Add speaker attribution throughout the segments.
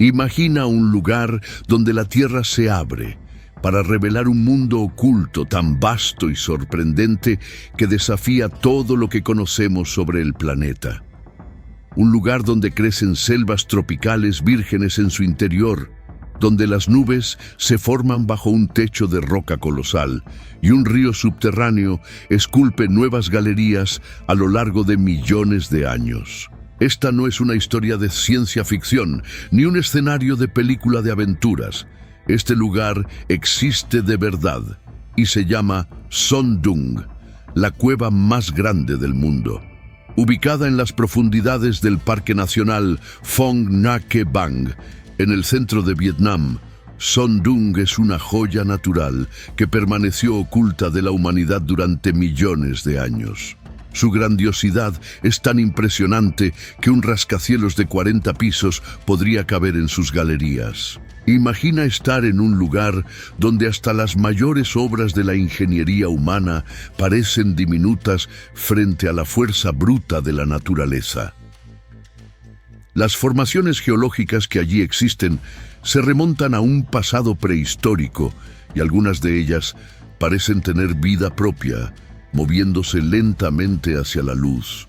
Speaker 1: Imagina un lugar donde la tierra se abre para revelar un mundo oculto tan vasto y sorprendente que desafía todo lo que conocemos sobre el planeta. Un lugar donde crecen selvas tropicales vírgenes en su interior, donde las nubes se forman bajo un techo de roca colosal y un río subterráneo esculpe nuevas galerías a lo largo de millones de años. Esta no es una historia de ciencia ficción, ni un escenario de película de aventuras. Este lugar existe de verdad y se llama Son Doong, la cueva más grande del mundo. Ubicada en las profundidades del Parque Nacional Phong Nha-Ke Bang, en el centro de Vietnam, Son Doong es una joya natural que permaneció oculta de la humanidad durante millones de años. Su grandiosidad es tan impresionante que un rascacielos de 40 pisos podría caber en sus galerías. Imagina estar en un lugar donde hasta las mayores obras de la ingeniería humana parecen diminutas frente a la fuerza bruta de la naturaleza. Las formaciones geológicas que allí existen se remontan a un pasado prehistórico y algunas de ellas parecen tener vida propia, moviéndose lentamente hacia la luz.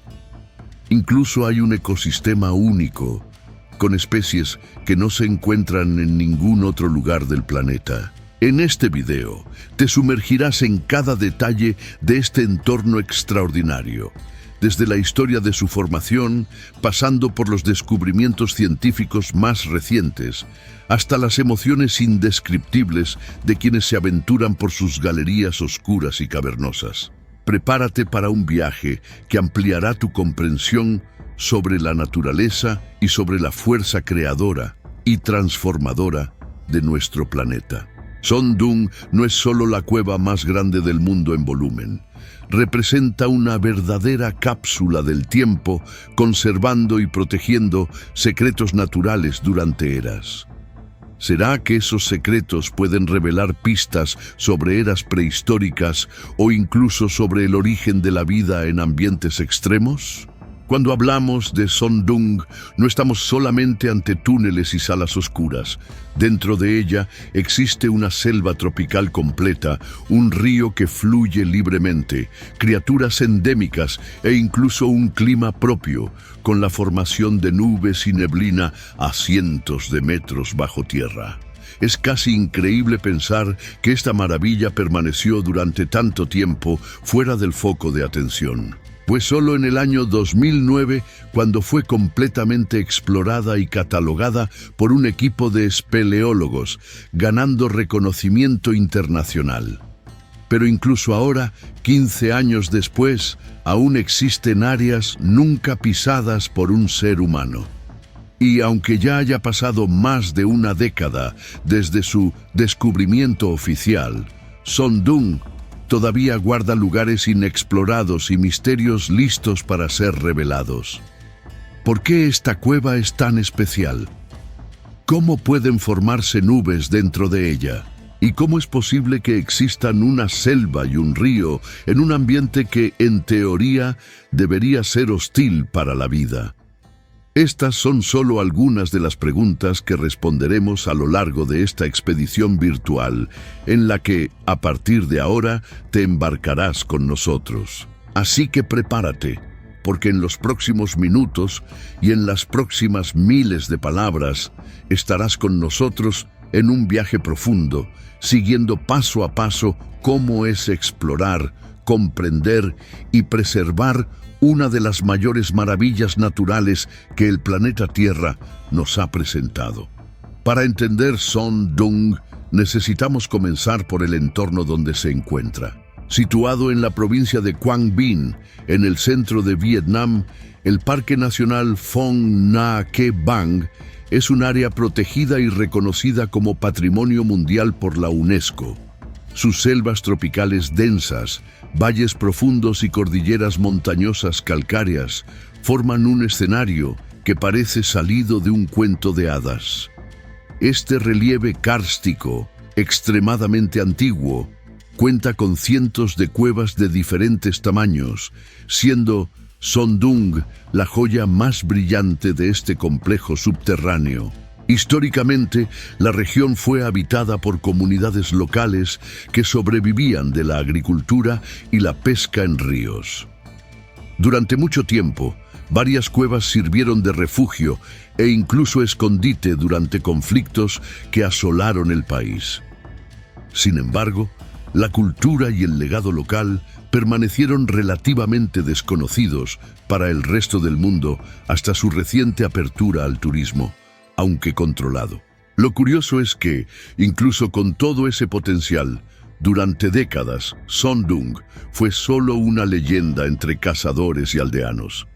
Speaker 1: Incluso hay un ecosistema único, con especies que no se encuentran en ningún otro lugar del planeta. En este video, te sumergirás en cada detalle de este entorno extraordinario, desde la historia de su formación, pasando por los descubrimientos científicos más recientes, hasta las emociones indescriptibles de quienes se aventuran por sus galerías oscuras y cavernosas. Prepárate para un viaje que ampliará tu comprensión sobre la naturaleza y sobre la fuerza creadora y transformadora de nuestro planeta. Son Doong no es solo la cueva más grande del mundo en volumen. Representa una verdadera cápsula del tiempo, conservando y protegiendo secretos naturales durante eras. ¿Será que esos secretos pueden revelar pistas sobre eras prehistóricas o incluso sobre el origen de la vida en ambientes extremos? Cuando hablamos de Son Doong, no estamos solamente ante túneles y salas oscuras. Dentro de ella existe una selva tropical completa, un río que fluye libremente, criaturas endémicas e incluso un clima propio, con la formación de nubes y neblina a cientos de metros bajo tierra. Es casi increíble pensar que esta maravilla permaneció durante tanto tiempo fuera del foco de atención. Pues solo en el año 2009, cuando fue completamente explorada y catalogada por un equipo de espeleólogos, ganando reconocimiento internacional. Pero incluso ahora, 15 años después, aún existen áreas nunca pisadas por un ser humano. Y aunque ya haya pasado más de una década desde su descubrimiento oficial, Son Doong todavía guarda lugares inexplorados y misterios listos para ser revelados. ¿Por qué esta cueva es tan especial? ¿Cómo pueden formarse nubes dentro de ella? ¿Y cómo es posible que existan una selva y un río en un ambiente que, en teoría, debería ser hostil para la vida? Estas son solo algunas de las preguntas que responderemos a lo largo de esta expedición virtual, en la que, a partir de ahora, te embarcarás con nosotros. Así que prepárate, porque en los próximos minutos y en las próximas miles de palabras, estarás con nosotros en un viaje profundo, siguiendo paso a paso cómo es explorar, comprender y preservar una de las mayores maravillas naturales que el planeta Tierra nos ha presentado. Para entender Son Doong, necesitamos comenzar por el entorno donde se encuentra. Situado en la provincia de Quang Binh, en el centro de Vietnam, el Parque Nacional Phong Nha-Ke Bang es un área protegida y reconocida como Patrimonio Mundial por la UNESCO. Sus selvas tropicales densas, valles profundos y cordilleras montañosas calcáreas forman un escenario que parece salido de un cuento de hadas. Este relieve kárstico, extremadamente antiguo, cuenta con cientos de cuevas de diferentes tamaños, siendo Son Doong la joya más brillante de este complejo subterráneo. Históricamente, la región fue habitada por comunidades locales que sobrevivían de la agricultura y la pesca en ríos. Durante mucho tiempo, varias cuevas sirvieron de refugio e incluso escondite durante conflictos que asolaron el país. Sin embargo, la cultura y el legado local permanecieron relativamente desconocidos para el resto del mundo hasta su reciente apertura al turismo, aunque controlado. Lo curioso es que, incluso con todo ese potencial, durante décadas, Son Doong fue solo una leyenda entre cazadores y aldeanos.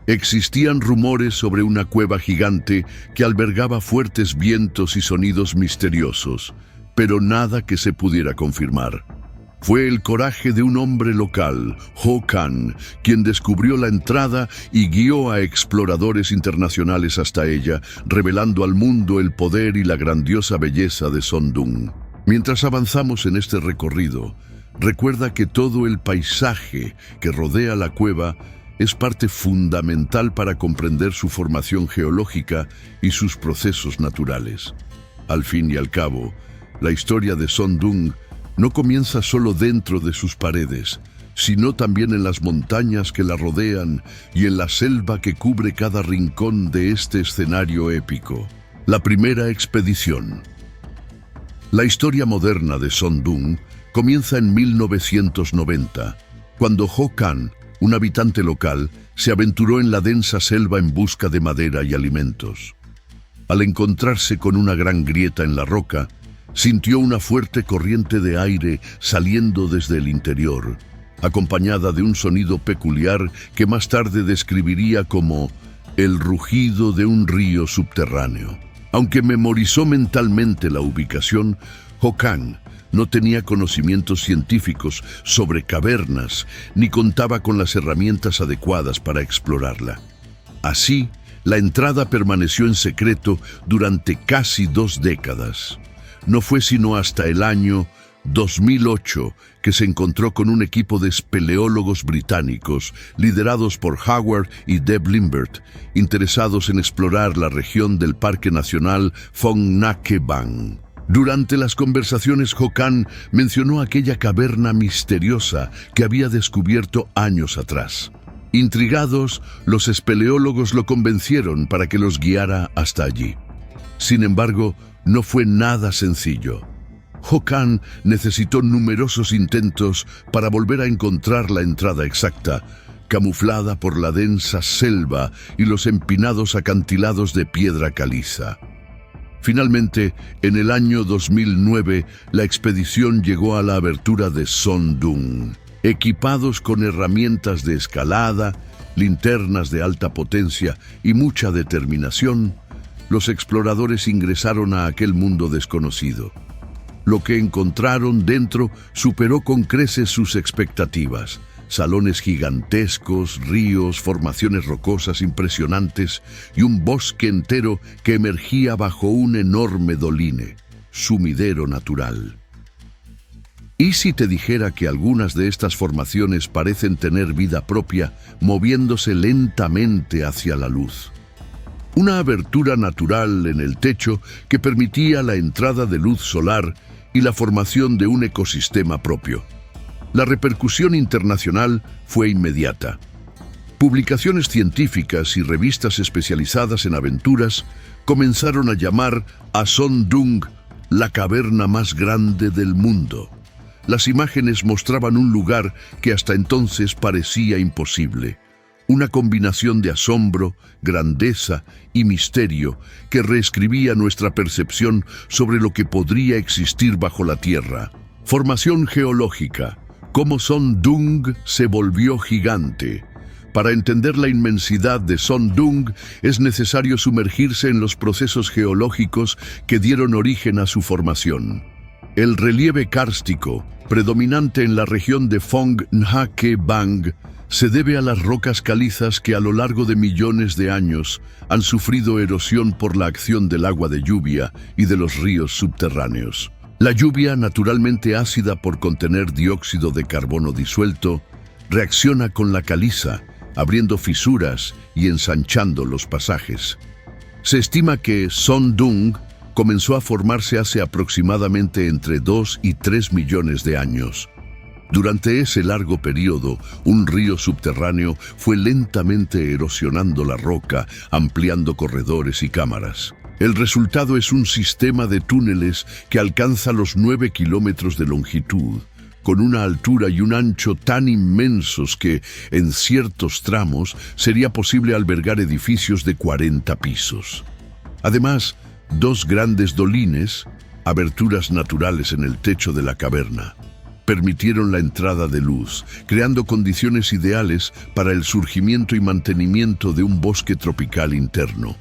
Speaker 1: Existían rumores sobre una cueva gigante que albergaba fuertes vientos y sonidos misteriosos, pero nada que se pudiera confirmar. Fue el coraje de un hombre local, Ho Kan, quien descubrió la entrada y guió a exploradores internacionales hasta ella, revelando al mundo el poder y la grandiosa belleza de Son Doong. Mientras avanzamos en este recorrido, recuerda que todo el paisaje que rodea la cueva es parte fundamental para comprender su formación geológica y sus procesos naturales. Al fin y al cabo, la historia de Son Doong no comienza solo dentro de sus paredes, sino también en las montañas que la rodean y en la selva que cubre cada rincón de este escenario épico. La primera expedición. La historia moderna de Son Doong comienza en 1990, cuando Ho Kan, un habitante local, se aventuró en la densa selva en busca de madera y alimentos. Al encontrarse con una gran grieta en la roca, sintió una fuerte corriente de aire saliendo desde el interior, acompañada de un sonido peculiar que más tarde describiría como el rugido de un río subterráneo. Aunque memorizó mentalmente la ubicación, Ho Kan no tenía conocimientos científicos sobre cavernas ni contaba con las herramientas adecuadas para explorarla. Así, la entrada permaneció en secreto durante casi 2 décadas. No fue sino hasta el año 2008 que se encontró con un equipo de espeleólogos británicos liderados por Howard y Deb Limbert, interesados en explorar la región del Parque Nacional Phong Nha-Ke Bang. Durante las conversaciones, Ho Kan mencionó aquella caverna misteriosa que había descubierto años atrás. Intrigados, los espeleólogos lo convencieron para que los guiara hasta allí. Sin embargo, no fue nada sencillo. Ho Kan necesitó numerosos intentos para volver a encontrar la entrada exacta, camuflada por la densa selva y los empinados acantilados de piedra caliza. Finalmente, en el año 2009, la expedición llegó a la abertura de Son Doong. Equipados con herramientas de escalada, linternas de alta potencia y mucha determinación, los exploradores ingresaron a aquel mundo desconocido. Lo que encontraron dentro superó con creces sus expectativas. Salones gigantescos, ríos, formaciones rocosas impresionantes y un bosque entero que emergía bajo un enorme doline, sumidero natural. ¿Y si te dijera que algunas de estas formaciones parecen tener vida propia, moviéndose lentamente hacia la luz? Una abertura natural en el techo que permitía la entrada de luz solar y la formación de un ecosistema propio. La repercusión internacional fue inmediata. Publicaciones científicas y revistas especializadas en aventuras comenzaron a llamar a Son Doong la caverna más grande del mundo. Las imágenes mostraban un lugar que hasta entonces parecía imposible. Una combinación de asombro, grandeza y misterio que reescribía nuestra percepción sobre lo que podría existir bajo la Tierra. Formación geológica. Cómo Son Doong se volvió gigante. Para entender la inmensidad de Son Doong es necesario sumergirse en los procesos geológicos que dieron origen a su formación. El relieve kárstico, predominante en la región de Phong Nha-Ke Bang, se debe a las rocas calizas que a lo largo de millones de años han sufrido erosión por la acción del agua de lluvia y de los ríos subterráneos. La lluvia, naturalmente ácida por contener dióxido de carbono disuelto, reacciona con la caliza, abriendo fisuras y ensanchando los pasajes. Se estima que Son Dung comenzó a formarse hace aproximadamente entre 2 y 3 millones de años. Durante ese largo periodo, un río subterráneo fue lentamente erosionando la roca, ampliando corredores y cámaras. El resultado es un sistema de túneles que alcanza los 9 kilómetros de longitud, con una altura y un ancho tan inmensos que, en ciertos tramos, sería posible albergar edificios de 40 pisos. Además, 2 grandes dolines, aberturas naturales en el techo de la caverna, permitieron la entrada de luz, creando condiciones ideales para el surgimiento y mantenimiento de un bosque tropical interno.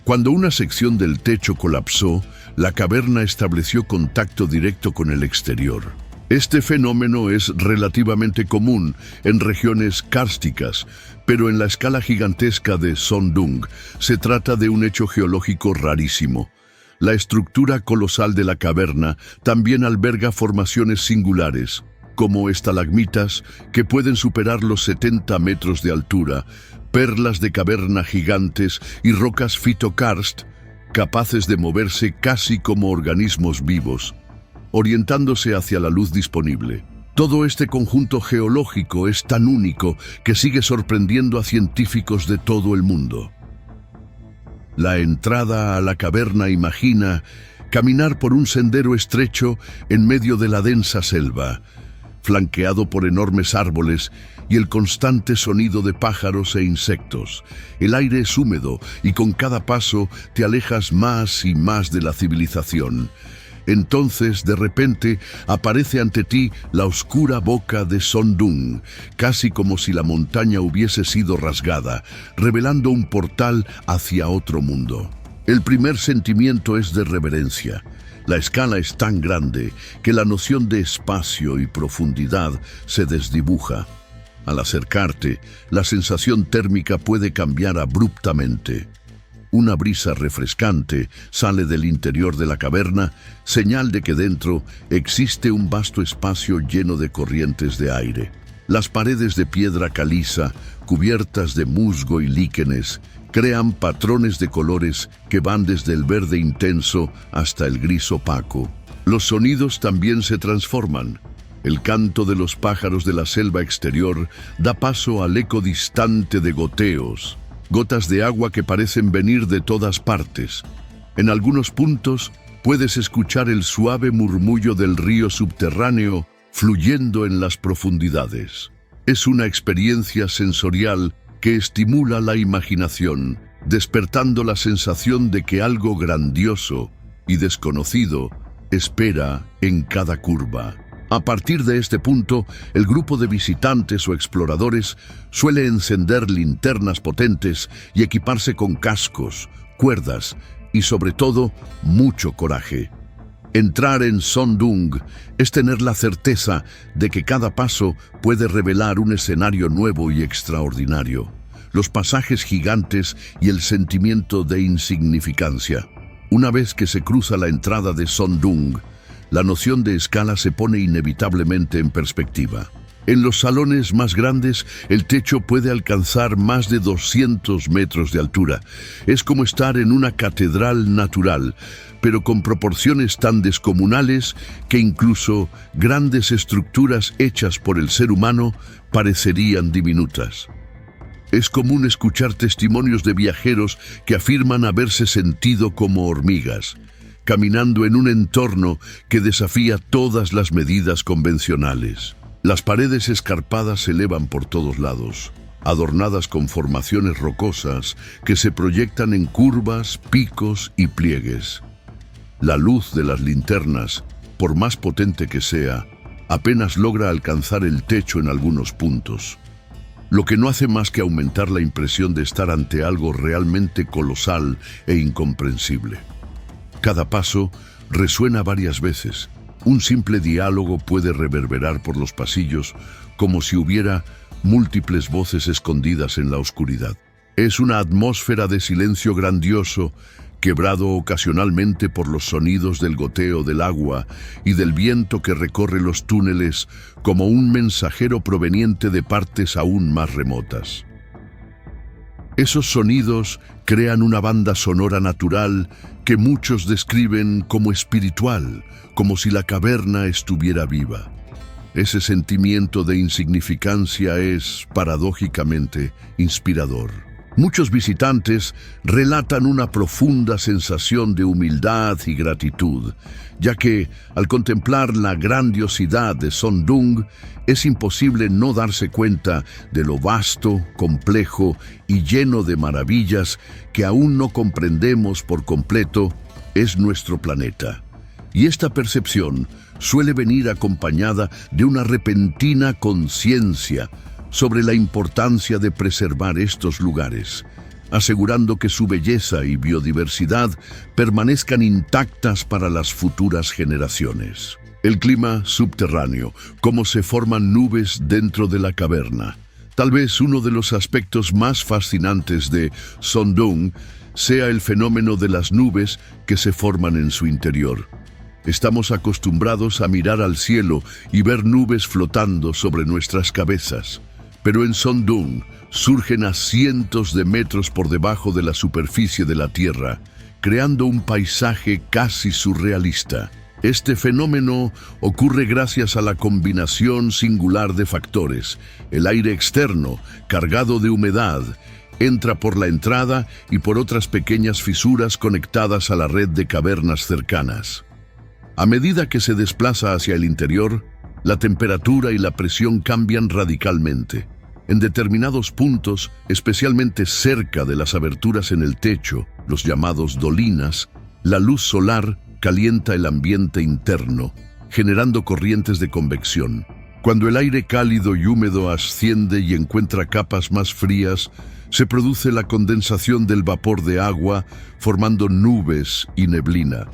Speaker 1: Cuando una sección del techo colapsó, la caverna estableció contacto directo con el exterior. Este fenómeno es relativamente común en regiones kársticas, pero en la escala gigantesca de Son Dung se trata de un hecho geológico rarísimo. La estructura colosal de la caverna también alberga formaciones singulares, como estalagmitas que pueden superar los 70 metros de altura, perlas de caverna gigantes y rocas fitokarst capaces de moverse casi como organismos vivos, orientándose hacia la luz disponible. Todo este conjunto geológico es tan único que sigue sorprendiendo a científicos de todo el mundo. La entrada a la caverna imagina caminar por un sendero estrecho en medio de la densa selva, flanqueado por enormes árboles y el constante sonido de pájaros e insectos. El aire es húmedo y con cada paso te alejas más y más de la civilización. Entonces, de repente, aparece ante ti la oscura boca de Son Dung, casi como si la montaña hubiese sido rasgada, revelando un portal hacia otro mundo. El primer sentimiento es de reverencia. La escala es tan grande que la noción de espacio y profundidad se desdibuja. Al acercarte, la sensación térmica puede cambiar abruptamente. Una brisa refrescante sale del interior de la caverna, señal de que dentro existe un vasto espacio lleno de corrientes de aire. Las paredes de piedra caliza, cubiertas de musgo y líquenes, crean patrones de colores que van desde el verde intenso hasta el gris opaco. Los sonidos también se transforman. El canto de los pájaros de la selva exterior da paso al eco distante de goteos, gotas de agua que parecen venir de todas partes. En algunos puntos puedes escuchar el suave murmullo del río subterráneo fluyendo en las profundidades. Es una experiencia sensorial que estimula la imaginación, despertando la sensación de que algo grandioso y desconocido espera en cada curva. A partir de este punto, el grupo de visitantes o exploradores suele encender linternas potentes y equiparse con cascos, cuerdas y, sobre todo, mucho coraje. Entrar en Son Dung es tener la certeza de que cada paso puede revelar un escenario nuevo y extraordinario. Los pasajes gigantes y el sentimiento de insignificancia. Una vez que se cruza la entrada de Son Dung, la noción de escala se pone inevitablemente en perspectiva. En los salones más grandes, el techo puede alcanzar más de 200 metros de altura. Es como estar en una catedral natural, pero con proporciones tan descomunales que incluso grandes estructuras hechas por el ser humano parecerían diminutas. Es común escuchar testimonios de viajeros que afirman haberse sentido como hormigas, caminando en un entorno que desafía todas las medidas convencionales. Las paredes escarpadas se elevan por todos lados, adornadas con formaciones rocosas que se proyectan en curvas, picos y pliegues. La luz de las linternas, por más potente que sea, apenas logra alcanzar el techo en algunos puntos, lo que no hace más que aumentar la impresión de estar ante algo realmente colosal e incomprensible. Cada paso resuena varias veces. Un simple diálogo puede reverberar por los pasillos como si hubiera múltiples voces escondidas en la oscuridad. Es una atmósfera de silencio grandioso, quebrado ocasionalmente por los sonidos del goteo del agua y del viento que recorre los túneles como un mensajero proveniente de partes aún más remotas. Esos sonidos crean una banda sonora natural que muchos describen como espiritual, como si la caverna estuviera viva. Ese sentimiento de insignificancia es, paradójicamente, inspirador. Muchos visitantes relatan una profunda sensación de humildad y gratitud, ya que, al contemplar la grandiosidad de Son Doong, es imposible no darse cuenta de lo vasto, complejo y lleno de maravillas que aún no comprendemos por completo es nuestro planeta. Y esta percepción suele venir acompañada de una repentina conciencia sobre la importancia de preservar estos lugares, asegurando que su belleza y biodiversidad permanezcan intactas para las futuras generaciones. El clima subterráneo, cómo se forman nubes dentro de la caverna. Tal vez uno de los aspectos más fascinantes de Son Doong sea el fenómeno de las nubes que se forman en su interior. Estamos acostumbrados a mirar al cielo y ver nubes flotando sobre nuestras cabezas. Pero en Son Doong surgen a cientos de metros por debajo de la superficie de la Tierra, creando un paisaje casi surrealista. Este fenómeno ocurre gracias a la combinación singular de factores. El aire externo, cargado de humedad, entra por la entrada y por otras pequeñas fisuras conectadas a la red de cavernas cercanas. A medida que se desplaza hacia el interior, la temperatura y la presión cambian radicalmente. En determinados puntos, especialmente cerca de las aberturas en el techo, los llamados dolinas, la luz solar calienta el ambiente interno, generando corrientes de convección. Cuando el aire cálido y húmedo asciende y encuentra capas más frías, se produce la condensación del vapor de agua, formando nubes y neblina.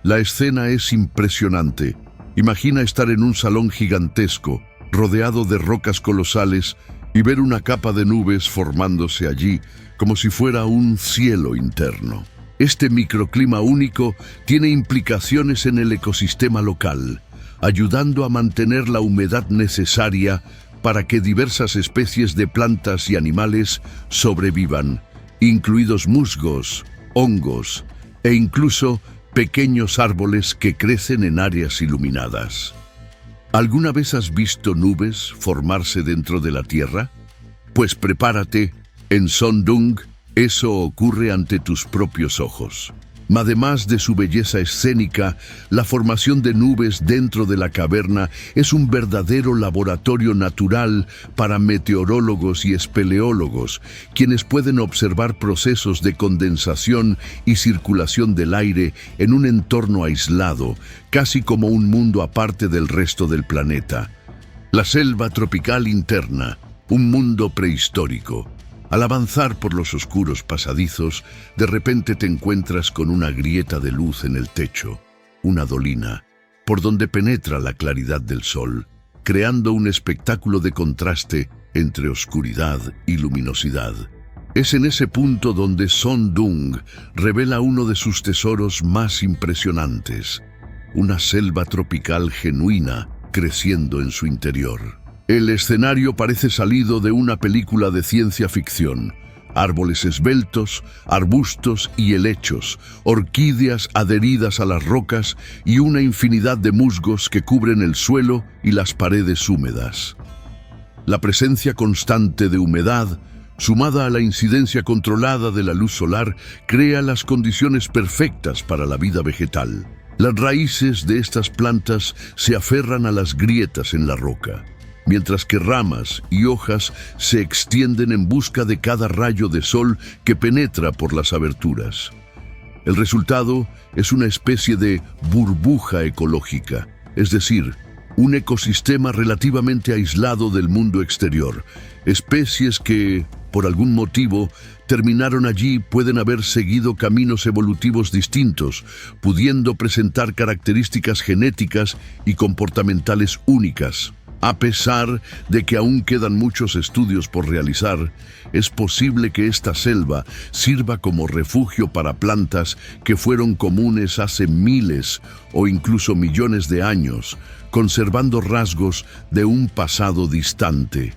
Speaker 1: La escena es impresionante. Imagina estar en un salón gigantesco, rodeado de rocas colosales, y ver una capa de nubes formándose allí, como si fuera un cielo interno. Este microclima único tiene implicaciones en el ecosistema local, ayudando a mantener la humedad necesaria para que diversas especies de plantas y animales sobrevivan, incluidos musgos, hongos e incluso pequeños árboles que crecen en áreas iluminadas. ¿Alguna vez has visto nubes formarse dentro de la Tierra? Pues prepárate, en Son Doong eso ocurre ante tus propios ojos. Además de su belleza escénica, la formación de nubes dentro de la caverna es un verdadero laboratorio natural para meteorólogos y espeleólogos, quienes pueden observar procesos de condensación y circulación del aire en un entorno aislado, casi como un mundo aparte del resto del planeta. La selva tropical interna, un mundo prehistórico. Al avanzar por los oscuros pasadizos, de repente te encuentras con una grieta de luz en el techo, una dolina, por donde penetra la claridad del sol, creando un espectáculo de contraste entre oscuridad y luminosidad. Es en ese punto donde Son Doong revela uno de sus tesoros más impresionantes, una selva tropical genuina creciendo en su interior. El escenario parece salido de una película de ciencia ficción. Árboles esbeltos, arbustos y helechos, orquídeas adheridas a las rocas y una infinidad de musgos que cubren el suelo y las paredes húmedas. La presencia constante de humedad, sumada a la incidencia controlada de la luz solar, crea las condiciones perfectas para la vida vegetal. Las raíces de estas plantas se aferran a las grietas en la roca, mientras que ramas y hojas se extienden en busca de cada rayo de sol que penetra por las aberturas. El resultado es una especie de burbuja ecológica, es decir, un ecosistema relativamente aislado del mundo exterior. Especies que, por algún motivo, terminaron allí pueden haber seguido caminos evolutivos distintos, pudiendo presentar características genéticas y comportamentales únicas. A pesar de que aún quedan muchos estudios por realizar, es posible que esta selva sirva como refugio para plantas que fueron comunes hace miles o incluso millones de años, conservando rasgos de un pasado distante.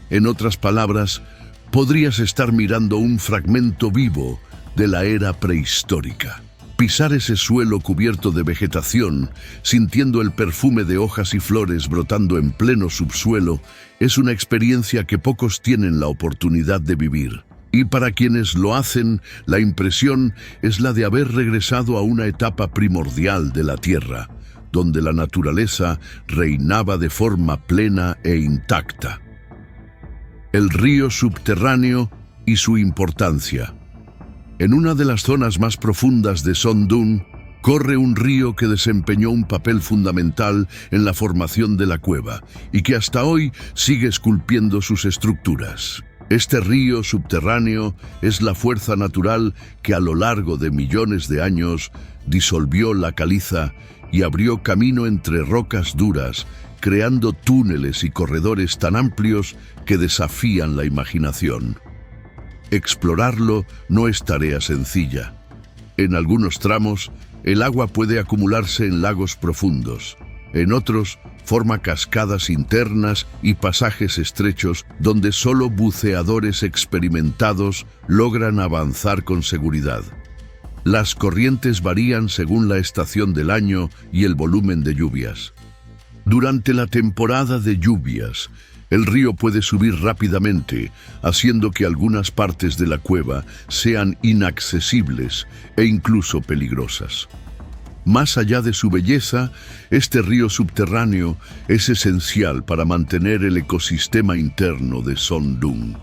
Speaker 1: En otras palabras, podrías estar mirando un fragmento vivo de la era prehistórica. Pisar ese suelo cubierto de vegetación, sintiendo el perfume de hojas y flores brotando en pleno subsuelo, es una experiencia que pocos tienen la oportunidad de vivir. Y para quienes lo hacen, la impresión es la de haber regresado a una etapa primordial de la Tierra, donde la naturaleza reinaba de forma plena e intacta. El río subterráneo y su importancia. En una de las zonas más profundas de Son Doong, corre un río que desempeñó un papel fundamental en la formación de la cueva y que hasta hoy sigue esculpiendo sus estructuras. Este río subterráneo es la fuerza natural que a lo largo de millones de años disolvió la caliza y abrió camino entre rocas duras, creando túneles y corredores tan amplios que desafían la imaginación. Explorarlo no es tarea sencilla. En algunos tramos, el agua puede acumularse en lagos profundos. En otros, forma cascadas internas y pasajes estrechos donde solo buceadores experimentados logran avanzar con seguridad. Las corrientes varían según la estación del año y el volumen de lluvias. Durante la temporada de lluvias, el río puede subir rápidamente, haciendo que algunas partes de la cueva sean inaccesibles e incluso peligrosas. Más allá de su belleza, este río subterráneo es esencial para mantener el ecosistema interno de Son Doong.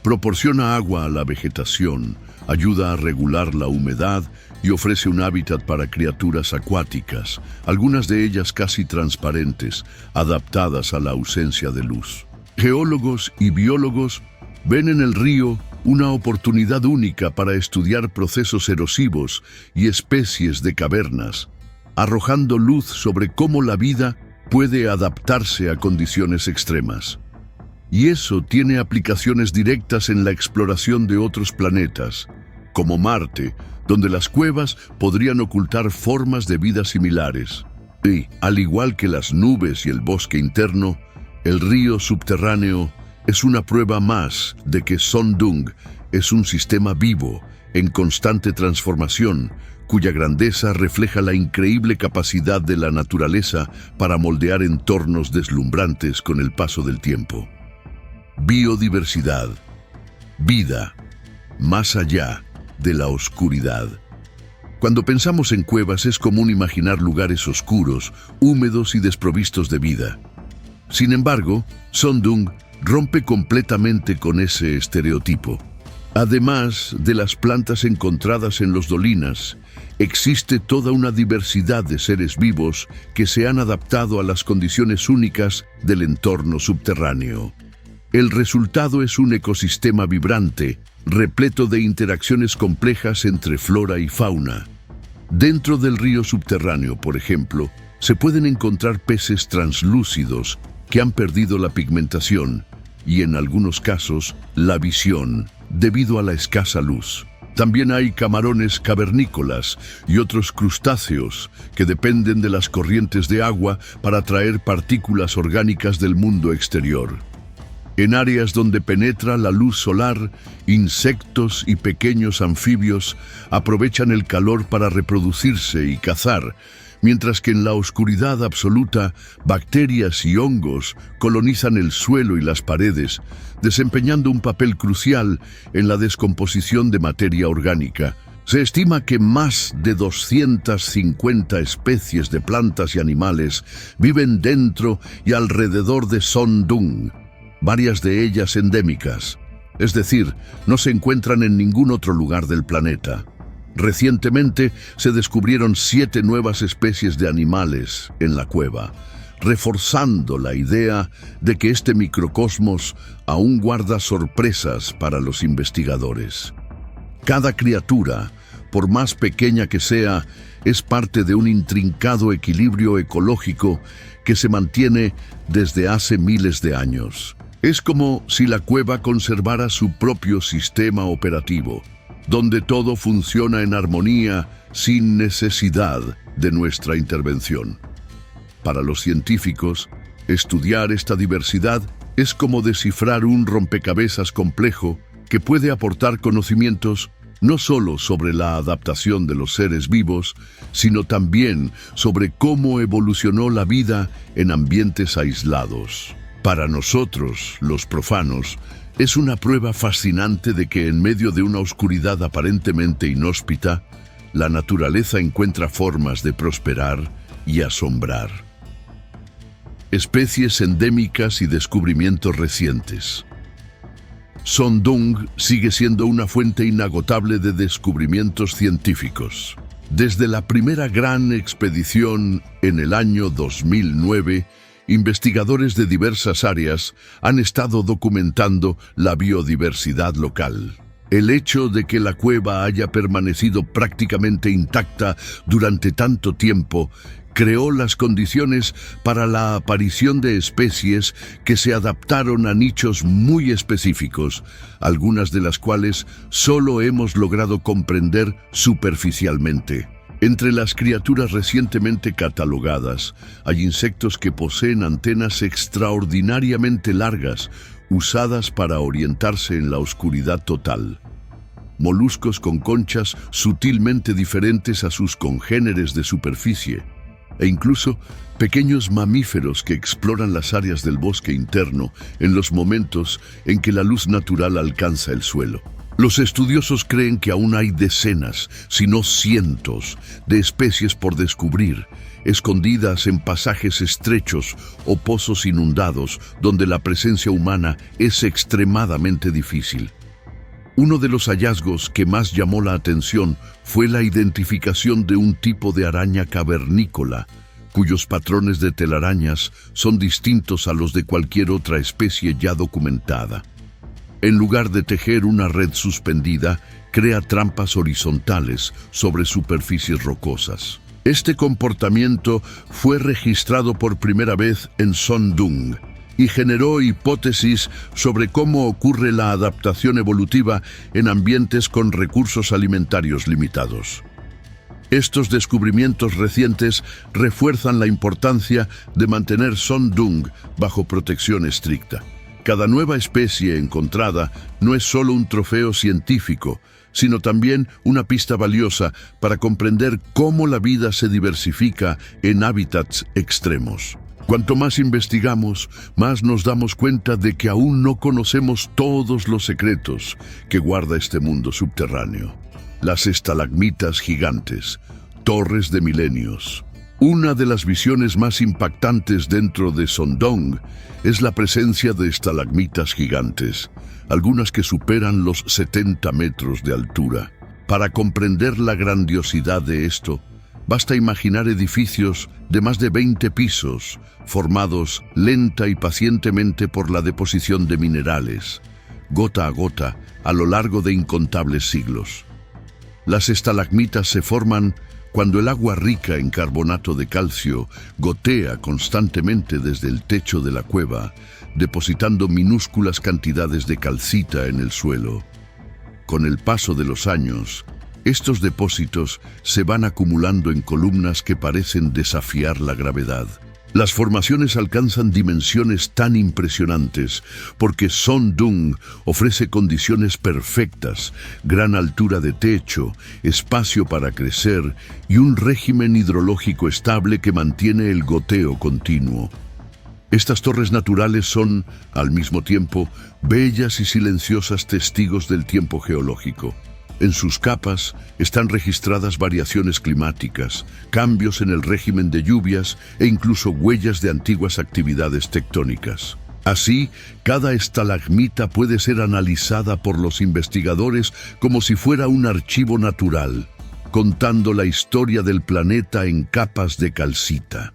Speaker 1: Proporciona agua a la vegetación, ayuda a regular la humedad y ofrece un hábitat para criaturas acuáticas, algunas de ellas casi transparentes, adaptadas a la ausencia de luz. Geólogos y biólogos ven en el río una oportunidad única para estudiar procesos erosivos y especies de cavernas, arrojando luz sobre cómo la vida puede adaptarse a condiciones extremas. Y eso tiene aplicaciones directas en la exploración de otros planetas, como Marte, donde las cuevas podrían ocultar formas de vida similares. Y, al igual que las nubes y el bosque interno, el río subterráneo es una prueba más de que Son Doong es un sistema vivo, en constante transformación, cuya grandeza refleja la increíble capacidad de la naturaleza para moldear entornos deslumbrantes con el paso del tiempo. Biodiversidad. Vida. Más allá de la oscuridad. Cuando pensamos en cuevas es común imaginar lugares oscuros, húmedos y desprovistos de vida. Sin embargo, Son Doong rompe completamente con ese estereotipo. Además de las plantas encontradas en los dolinas, existe toda una diversidad de seres vivos que se han adaptado a las condiciones únicas del entorno subterráneo. El resultado es un ecosistema vibrante, repleto de interacciones complejas entre flora y fauna. Dentro del río subterráneo, por ejemplo, se pueden encontrar peces translúcidos que han perdido la pigmentación y, en algunos casos, la visión, debido a la escasa luz. También hay camarones cavernícolas y otros crustáceos que dependen de las corrientes de agua para atraer partículas orgánicas del mundo exterior. En áreas donde penetra la luz solar, insectos y pequeños anfibios aprovechan el calor para reproducirse y cazar, mientras que en la oscuridad absoluta, bacterias y hongos colonizan el suelo y las paredes, desempeñando un papel crucial en la descomposición de materia orgánica. Se estima que más de 250 especies de plantas y animales viven dentro y alrededor de Son Doong, varias de ellas endémicas, es decir, no se encuentran en ningún otro lugar del planeta. Recientemente se descubrieron 7 nuevas especies de animales en la cueva, reforzando la idea de que este microcosmos aún guarda sorpresas para los investigadores. Cada criatura, por más pequeña que sea, es parte de un intrincado equilibrio ecológico que se mantiene desde hace miles de años. Es como si la cueva conservara su propio sistema operativo, donde todo funciona en armonía sin necesidad de nuestra intervención. Para los científicos, estudiar esta diversidad Es como descifrar un rompecabezas complejo que puede aportar conocimientos no solo sobre la adaptación de los seres vivos, sino también sobre cómo evolucionó la vida en ambientes aislados. Para nosotros, los profanos, es una prueba fascinante de que en medio de una oscuridad aparentemente inhóspita, la naturaleza encuentra formas de prosperar y asombrar. Especies endémicas y descubrimientos recientes. Son Doong sigue siendo una fuente inagotable de descubrimientos científicos. Desde la primera gran expedición en el año 2009, investigadores de diversas áreas han estado documentando la biodiversidad local. El hecho de que la cueva haya permanecido prácticamente intacta durante tanto tiempo creó las condiciones para la aparición de especies que se adaptaron a nichos muy específicos, algunas de las cuales solo hemos logrado comprender superficialmente. Entre las criaturas recientemente catalogadas, hay insectos que poseen antenas extraordinariamente largas, usadas para orientarse en la oscuridad total. Moluscos con conchas sutilmente diferentes a sus congéneres de superficie, e incluso pequeños mamíferos que exploran las áreas del bosque interno en los momentos en que la luz natural alcanza el suelo. Los estudiosos creen que aún hay decenas, si no cientos, de especies por descubrir, escondidas en pasajes estrechos o pozos inundados donde la presencia humana es extremadamente difícil. Uno de los hallazgos que más llamó la atención fue la identificación de un tipo de araña cavernícola, cuyos patrones de telarañas son distintos a los de cualquier otra especie ya documentada. En lugar de tejer una red suspendida, crea trampas horizontales sobre superficies rocosas. Este comportamiento fue registrado por primera vez en Son Doong y generó hipótesis sobre cómo ocurre la adaptación evolutiva en ambientes con recursos alimentarios limitados. Estos descubrimientos recientes refuerzan la importancia de mantener Son Doong bajo protección estricta. Cada nueva especie encontrada no es solo un trofeo científico, sino también una pista valiosa para comprender cómo la vida se diversifica en hábitats extremos. Cuanto más investigamos, más nos damos cuenta de que aún no conocemos todos los secretos que guarda este mundo subterráneo. Las estalagmitas gigantes, torres de milenios. Una de las visiones más impactantes dentro de Son Doong es la presencia de estalagmitas gigantes, algunas que superan los 70 metros de altura. Para comprender la grandiosidad de esto, basta imaginar edificios de más de 20 pisos, formados lenta y pacientemente por la deposición de minerales, gota a gota, a lo largo de incontables siglos. Las estalagmitas se forman cuando el agua rica en carbonato de calcio gotea constantemente desde el techo de la cueva, depositando minúsculas cantidades de calcita en el suelo. Con el paso de los años, estos depósitos se van acumulando en columnas que parecen desafiar la gravedad. Las formaciones alcanzan dimensiones tan impresionantes porque Son Doong ofrece condiciones perfectas, gran altura de techo, espacio para crecer y un régimen hidrológico estable que mantiene el goteo continuo. Estas torres naturales son, al mismo tiempo, bellas y silenciosas testigos del tiempo geológico. En sus capas están registradas variaciones climáticas, cambios en el régimen de lluvias e incluso huellas de antiguas actividades tectónicas. Así, cada estalagmita puede ser analizada por los investigadores como si fuera un archivo natural, contando la historia del planeta en capas de calcita.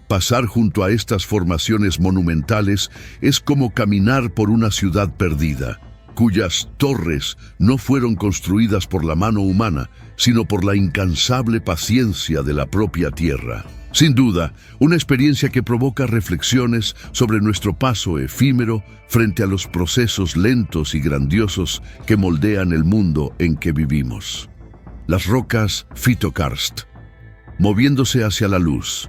Speaker 1: Pasar junto a estas formaciones monumentales es como caminar por una ciudad perdida, cuyas torres no fueron construidas por la mano humana, sino por la incansable paciencia de la propia tierra. Sin duda, una experiencia que provoca reflexiones sobre nuestro paso efímero frente a los procesos lentos y grandiosos que moldean el mundo en que vivimos. Las rocas Phytokarst, moviéndose hacia la luz.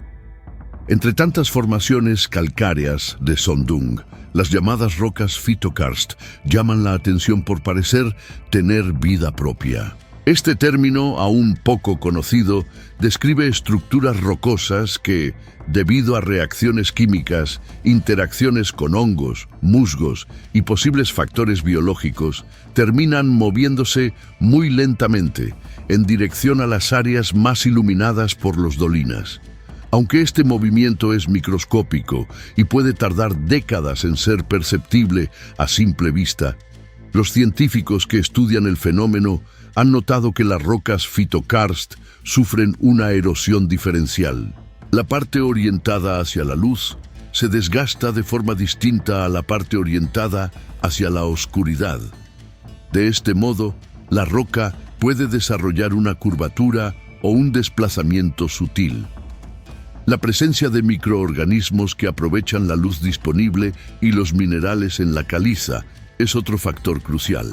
Speaker 1: Entre tantas formaciones calcáreas de Sondung, las llamadas rocas phytokarst llaman la atención por parecer tener vida propia. Este término, aún poco conocido, describe estructuras rocosas que, debido a reacciones químicas, interacciones con hongos, musgos y posibles factores biológicos, terminan moviéndose muy lentamente en dirección a las áreas más iluminadas por los dolinas. Aunque este movimiento es microscópico y puede tardar décadas en ser perceptible a simple vista, los científicos que estudian el fenómeno han notado que las rocas phytokarst sufren una erosión diferencial. La parte orientada hacia la luz se desgasta de forma distinta a la parte orientada hacia la oscuridad. De este modo, la roca puede desarrollar una curvatura o un desplazamiento sutil. La presencia de microorganismos que aprovechan la luz disponible y los minerales en la caliza es otro factor crucial.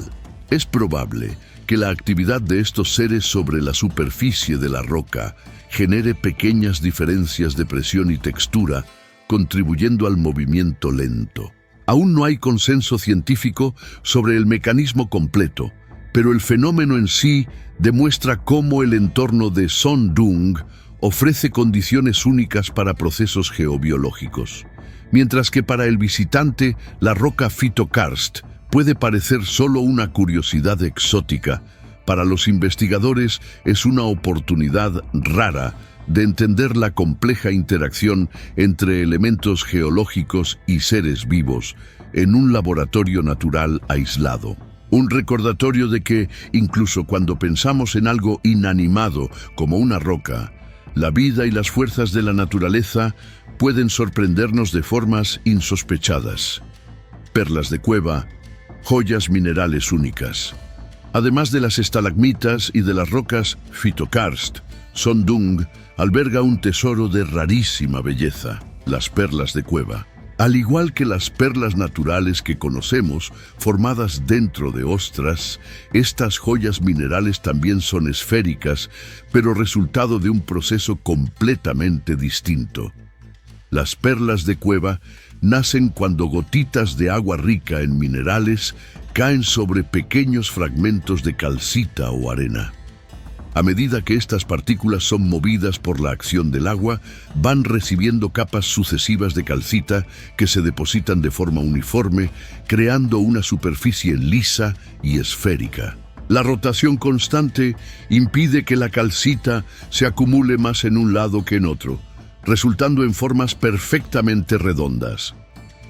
Speaker 1: Es probable que la actividad de estos seres sobre la superficie de la roca genere pequeñas diferencias de presión y textura, contribuyendo al movimiento lento. Aún no hay consenso científico sobre el mecanismo completo, pero el fenómeno en sí demuestra cómo el entorno de Sondung ofrece condiciones únicas para procesos geobiológicos. Mientras que para el visitante, la roca phytokarst puede parecer solo una curiosidad exótica, para los investigadores es una oportunidad rara de entender la compleja interacción entre elementos geológicos y seres vivos en un laboratorio natural aislado. Un recordatorio de que, incluso cuando pensamos en algo inanimado como una roca, la vida y las fuerzas de la naturaleza pueden sorprendernos de formas insospechadas. Perlas de cueva, joyas minerales únicas. Además de las estalagmitas y de las rocas phytokarst, Sondung alberga un tesoro de rarísima belleza, las perlas de cueva. Al igual que las perlas naturales que conocemos, formadas dentro de ostras, estas joyas minerales también son esféricas, pero resultado de un proceso completamente distinto. Las perlas de cueva nacen cuando gotitas de agua rica en minerales caen sobre pequeños fragmentos de calcita o arena. A medida que estas partículas son movidas por la acción del agua, van recibiendo capas sucesivas de calcita que se depositan de forma uniforme, creando una superficie lisa y esférica. La rotación constante impide que la calcita se acumule más en un lado que en otro, resultando en formas perfectamente redondas.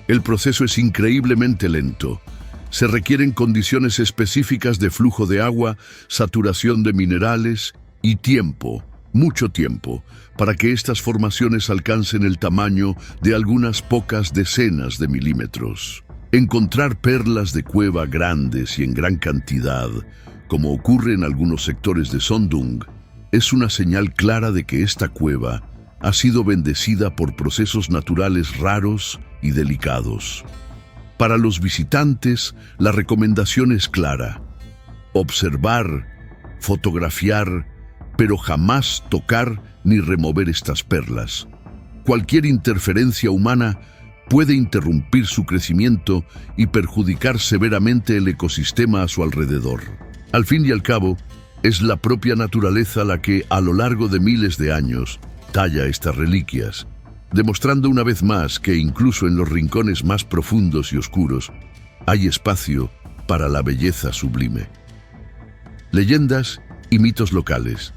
Speaker 1: El proceso es increíblemente lento. Se requieren condiciones específicas de flujo de agua, saturación de minerales y tiempo, mucho tiempo, para que estas formaciones alcancen el tamaño de algunas pocas decenas de milímetros. Encontrar perlas de cueva grandes y en gran cantidad, como ocurre en algunos sectores de Sondung, es una señal clara de que esta cueva ha sido bendecida por procesos naturales raros y delicados. Para los visitantes, la recomendación es clara: observar, fotografiar, pero jamás tocar ni remover estas perlas. Cualquier interferencia humana puede interrumpir su crecimiento y perjudicar severamente el ecosistema a su alrededor. Al fin y al cabo, es la propia naturaleza la que, a lo largo de miles de años, talla estas reliquias, demostrando una vez más que incluso en los rincones más profundos y oscuros hay espacio para la belleza sublime. Leyendas y mitos locales.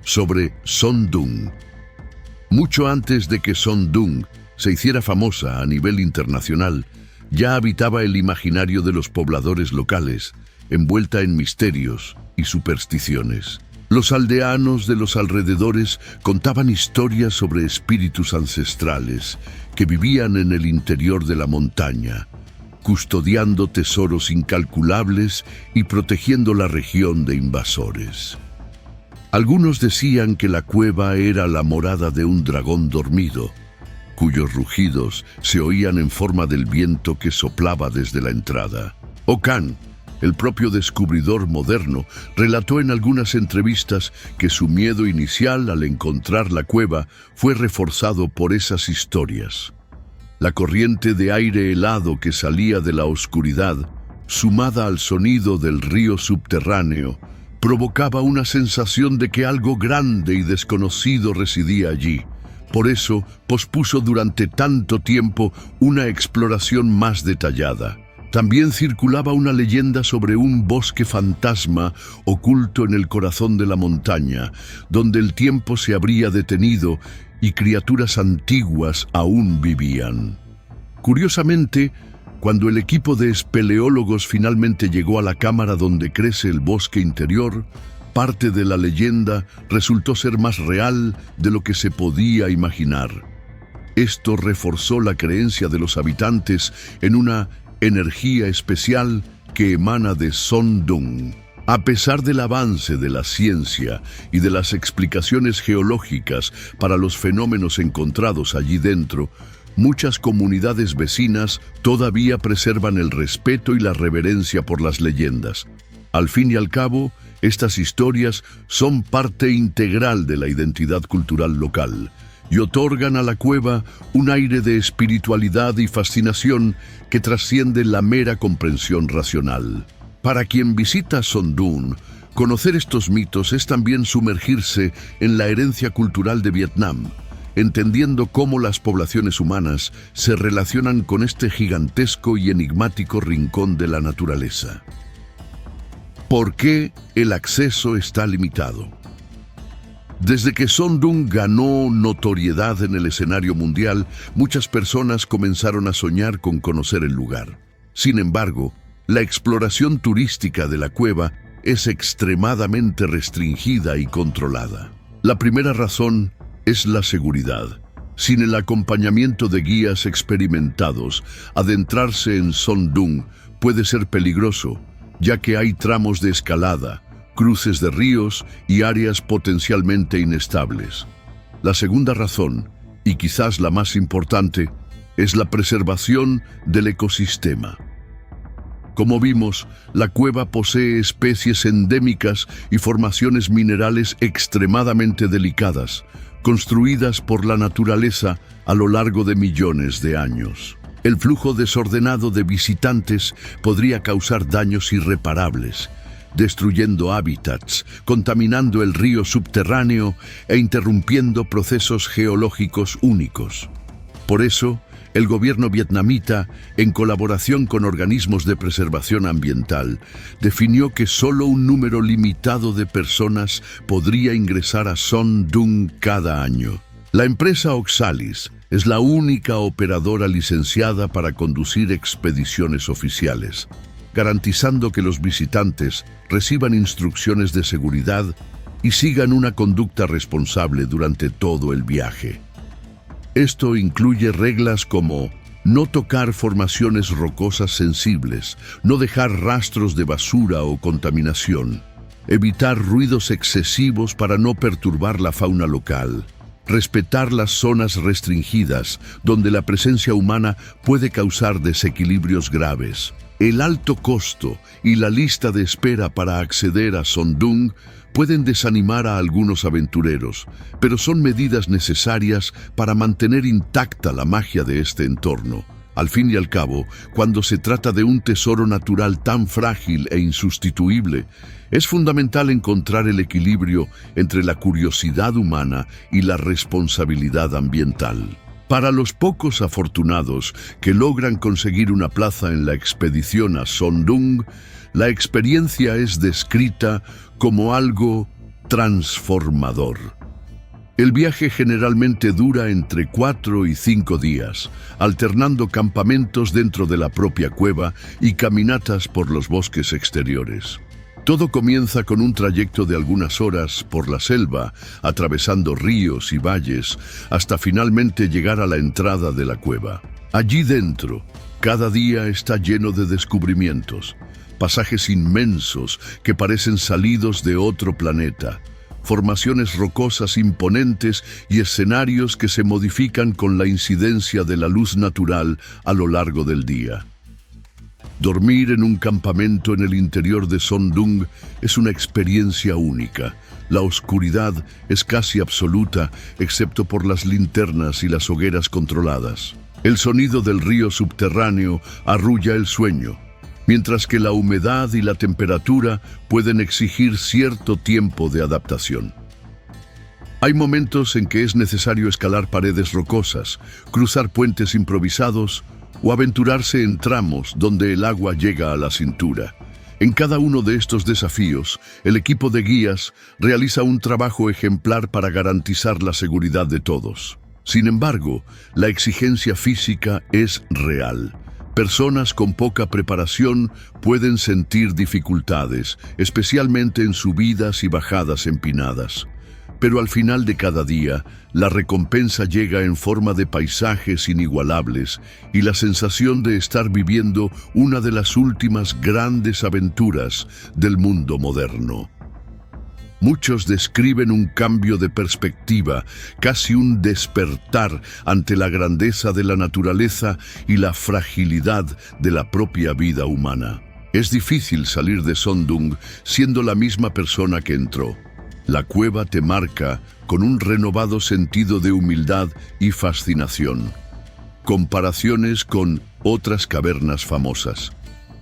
Speaker 1: Sobre Sondung. Mucho antes de que Sondung se hiciera famosa a nivel internacional, ya habitaba el imaginario de los pobladores locales, envuelta en misterios y supersticiones. Los aldeanos de los alrededores contaban historias sobre espíritus ancestrales que vivían en el interior de la montaña, custodiando tesoros incalculables y protegiendo la región de invasores. Algunos decían que la cueva era la morada de un dragón dormido, cuyos rugidos se oían en forma del viento que soplaba desde la entrada. Okan, El propio descubridor moderno relató en algunas entrevistas que su miedo inicial al encontrar la cueva fue reforzado por esas historias. La corriente de aire helado que salía de la oscuridad, sumada al sonido del río subterráneo, provocaba una sensación de que algo grande y desconocido residía allí. Por eso pospuso durante tanto tiempo una exploración más detallada. También circulaba una leyenda sobre un bosque fantasma oculto en el corazón de la montaña, donde el tiempo se habría detenido y criaturas antiguas aún vivían. Curiosamente, cuando el equipo de espeleólogos finalmente llegó a la cámara donde crece el bosque interior, parte de la leyenda resultó ser más real de lo que se podía imaginar. Esto reforzó la creencia de los habitantes en una energía especial que emana de Son Dung. A pesar del avance de la ciencia y de las explicaciones geológicas para los fenómenos encontrados allí dentro, muchas comunidades vecinas todavía preservan el respeto y la reverencia por las leyendas. Al fin y al cabo, estas historias son parte integral de la identidad cultural local y otorgan a la cueva un aire de espiritualidad y fascinación que trasciende la mera comprensión racional. Para quien visita Son Dung, conocer estos mitos es también sumergirse en la herencia cultural de Vietnam, entendiendo cómo las poblaciones humanas se relacionan con este gigantesco y enigmático rincón de la naturaleza. ¿Por qué el acceso está limitado? Desde que Son Dung ganó notoriedad en el escenario mundial, muchas personas comenzaron a soñar con conocer el lugar. Sin embargo, la exploración turística de la cueva es extremadamente restringida y controlada. La primera razón es la seguridad. Sin el acompañamiento de guías experimentados, adentrarse en Son Dung puede ser peligroso, ya que hay tramos de escalada, cruces de ríos y áreas potencialmente inestables. La segunda razón, y quizás la más importante, es la preservación del ecosistema. Como vimos, la cueva posee especies endémicas y formaciones minerales extremadamente delicadas, construidas por la naturaleza a lo largo de millones de años. El flujo desordenado de visitantes podría causar daños irreparables, destruyendo hábitats, contaminando el río subterráneo e interrumpiendo procesos geológicos únicos. Por eso, el gobierno vietnamita, en colaboración con organismos de preservación ambiental, definió que solo un número limitado de personas podría ingresar a Son Dung cada año. La empresa Oxalis es la única operadora licenciada para conducir expediciones oficiales, garantizando que los visitantes reciban instrucciones de seguridad y sigan una conducta responsable durante todo el viaje. Esto incluye reglas como no tocar formaciones rocosas sensibles, no dejar rastros de basura o contaminación, evitar ruidos excesivos para no perturbar la fauna local, respetar las zonas restringidas donde la presencia humana puede causar desequilibrios graves. El alto costo y la lista de espera para acceder a Son Dung pueden desanimar a algunos aventureros, pero son medidas necesarias para mantener intacta la magia de este entorno. Al fin y al cabo, cuando se trata de un tesoro natural tan frágil e insustituible, es fundamental encontrar el equilibrio entre la curiosidad humana y la responsabilidad ambiental. Para los pocos afortunados que logran conseguir una plaza en la expedición a Son Dung, la experiencia es descrita como algo transformador. El viaje generalmente dura entre 4 y 5 días, alternando campamentos dentro de la propia cueva y caminatas por los bosques exteriores. Todo comienza con un trayecto de algunas horas por la selva, atravesando ríos y valles, hasta finalmente llegar a la entrada de la cueva. Allí dentro, cada día está lleno de descubrimientos, pasajes inmensos que parecen salidos de otro planeta, formaciones rocosas imponentes y escenarios que se modifican con la incidencia de la luz natural a lo largo del día. Dormir en un campamento en el interior de Son Doong es una experiencia única. La oscuridad es casi absoluta, excepto por las linternas y las hogueras controladas. El sonido del río subterráneo arrulla el sueño, mientras que la humedad y la temperatura pueden exigir cierto tiempo de adaptación. Hay momentos en que es necesario escalar paredes rocosas, cruzar puentes improvisados o aventurarse en tramos donde el agua llega a la cintura. En cada uno de estos desafíos, el equipo de guías realiza un trabajo ejemplar para garantizar la seguridad de todos. Sin embargo, la exigencia física es real. Personas con poca preparación pueden sentir dificultades, especialmente en subidas y bajadas empinadas. Pero al final de cada día, la recompensa llega en forma de paisajes inigualables y la sensación de estar viviendo una de las últimas grandes aventuras del mundo moderno. Muchos describen un cambio de perspectiva, casi un despertar ante la grandeza de la naturaleza y la fragilidad de la propia vida humana. Es difícil salir de Son Doong siendo la misma persona que entró. La cueva te marca con un renovado sentido de humildad y fascinación. Comparaciones con otras cavernas famosas.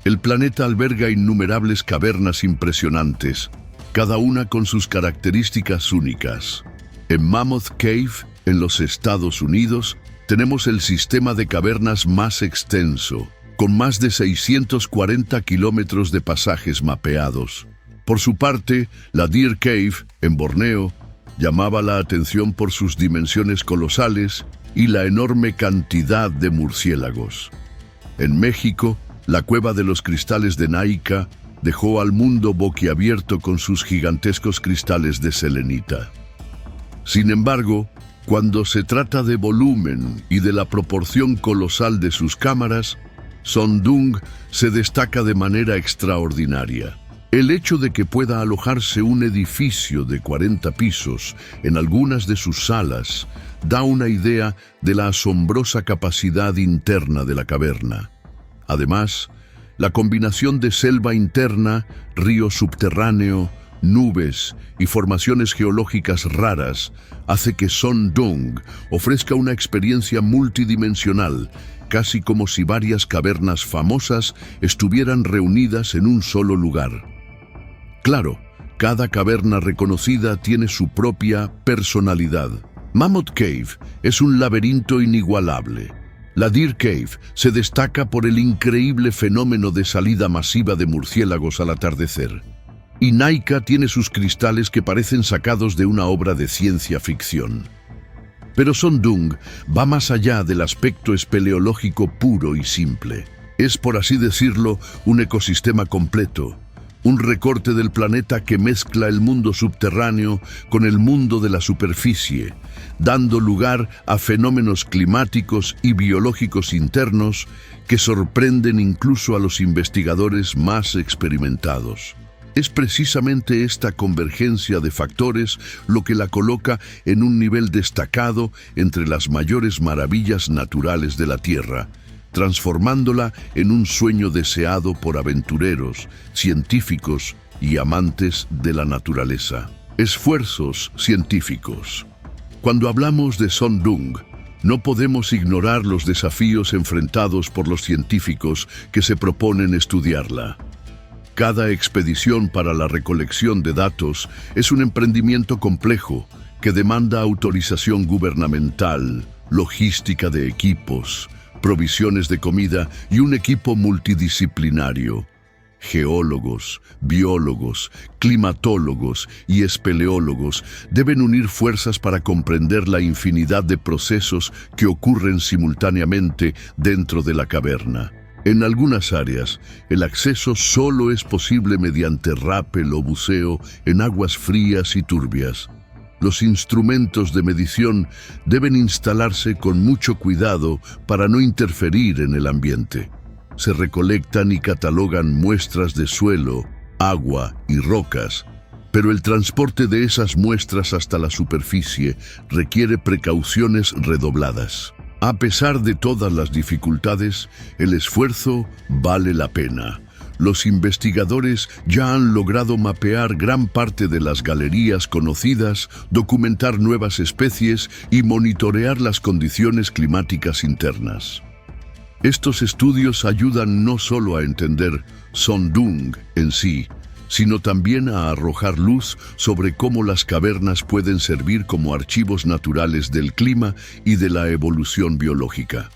Speaker 1: El planeta alberga innumerables cavernas impresionantes, cada una con sus características únicas. En Mammoth Cave, en los Estados Unidos, tenemos el sistema de cavernas más extenso, con más de 640 kilómetros de pasajes mapeados. Por su parte, la Deer Cave, en Borneo, llamaba la atención por sus dimensiones colosales y la enorme cantidad de murciélagos. En México, la Cueva de los Cristales de Naica dejó al mundo boquiabierto con sus gigantescos cristales de selenita. Sin embargo, cuando se trata de volumen y de la proporción colosal de sus cámaras, Son Doong se destaca de manera extraordinaria. El hecho de que pueda alojarse un edificio de 40 pisos en algunas de sus salas da una idea de la asombrosa capacidad interna de la caverna. Además, la combinación de selva interna, río subterráneo, nubes y formaciones geológicas raras hace que Son Doong ofrezca una experiencia multidimensional, casi como si varias cavernas famosas estuvieran reunidas en un solo lugar. Claro, cada caverna reconocida tiene su propia personalidad. Mammoth Cave es un laberinto inigualable. La Deer Cave se destaca por el increíble fenómeno de salida masiva de murciélagos al atardecer. Y Naica tiene sus cristales que parecen sacados de una obra de ciencia ficción. Pero Son Doong va más allá del aspecto espeleológico puro y simple. Es, por así decirlo, un ecosistema completo. Un recorte del planeta que mezcla el mundo subterráneo con el mundo de la superficie, dando lugar a fenómenos climáticos y biológicos internos que sorprenden incluso a los investigadores más experimentados. Es precisamente esta convergencia de factores lo que la coloca en un nivel destacado entre las mayores maravillas naturales de la Tierra, transformándola en un sueño deseado por aventureros, científicos y amantes de la naturaleza. Esfuerzos científicos. Cuando hablamos de Son Doong, no podemos ignorar los desafíos enfrentados por los científicos que se proponen estudiarla. Cada expedición para la recolección de datos es un emprendimiento complejo que demanda autorización gubernamental, logística de equipos, provisiones de comida y un equipo multidisciplinario. Geólogos, biólogos, climatólogos y espeleólogos deben unir fuerzas para comprender la infinidad de procesos que ocurren simultáneamente dentro de la caverna. En algunas áreas, el acceso solo es posible mediante rappel o buceo en aguas frías y turbias. Los instrumentos de medición deben instalarse con mucho cuidado para no interferir en el ambiente. Se recolectan y catalogan muestras de suelo, agua y rocas, pero el transporte de esas muestras hasta la superficie requiere precauciones redobladas. A pesar de todas las dificultades, el esfuerzo vale la pena. Los investigadores ya han logrado mapear gran parte de las galerías conocidas, documentar nuevas especies y monitorear las condiciones climáticas internas. Estos estudios ayudan no solo a entender Sondung en sí, sino también a arrojar luz sobre cómo las cavernas pueden servir como archivos naturales del clima y de la evolución biológica.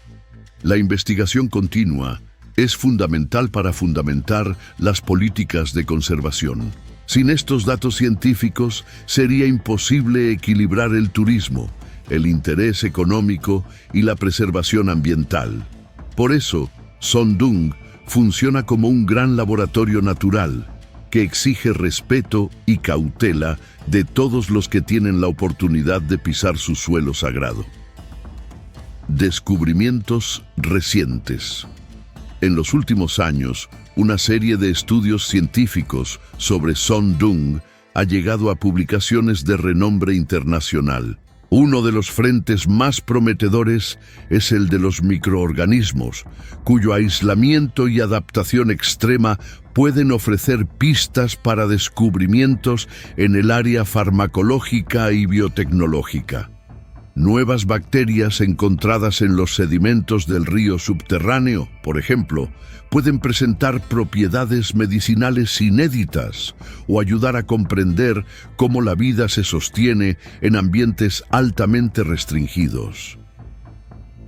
Speaker 1: La investigación continua es fundamental para fundamentar las políticas de conservación. Sin estos datos científicos, sería imposible equilibrar el turismo, el interés económico y la preservación ambiental. Por eso, Sondung funciona como un gran laboratorio natural que exige respeto y cautela de todos los que tienen la oportunidad de pisar su suelo sagrado. Descubrimientos recientes. En los últimos años, una serie de estudios científicos sobre Sondung ha llegado a publicaciones de renombre internacional. Uno de los frentes más prometedores es el de los microorganismos, cuyo aislamiento y adaptación extrema pueden ofrecer pistas para descubrimientos en el área farmacológica y biotecnológica. Nuevas bacterias encontradas en los sedimentos del río subterráneo, por ejemplo, pueden presentar propiedades medicinales inéditas o ayudar a comprender cómo la vida se sostiene en ambientes altamente restringidos.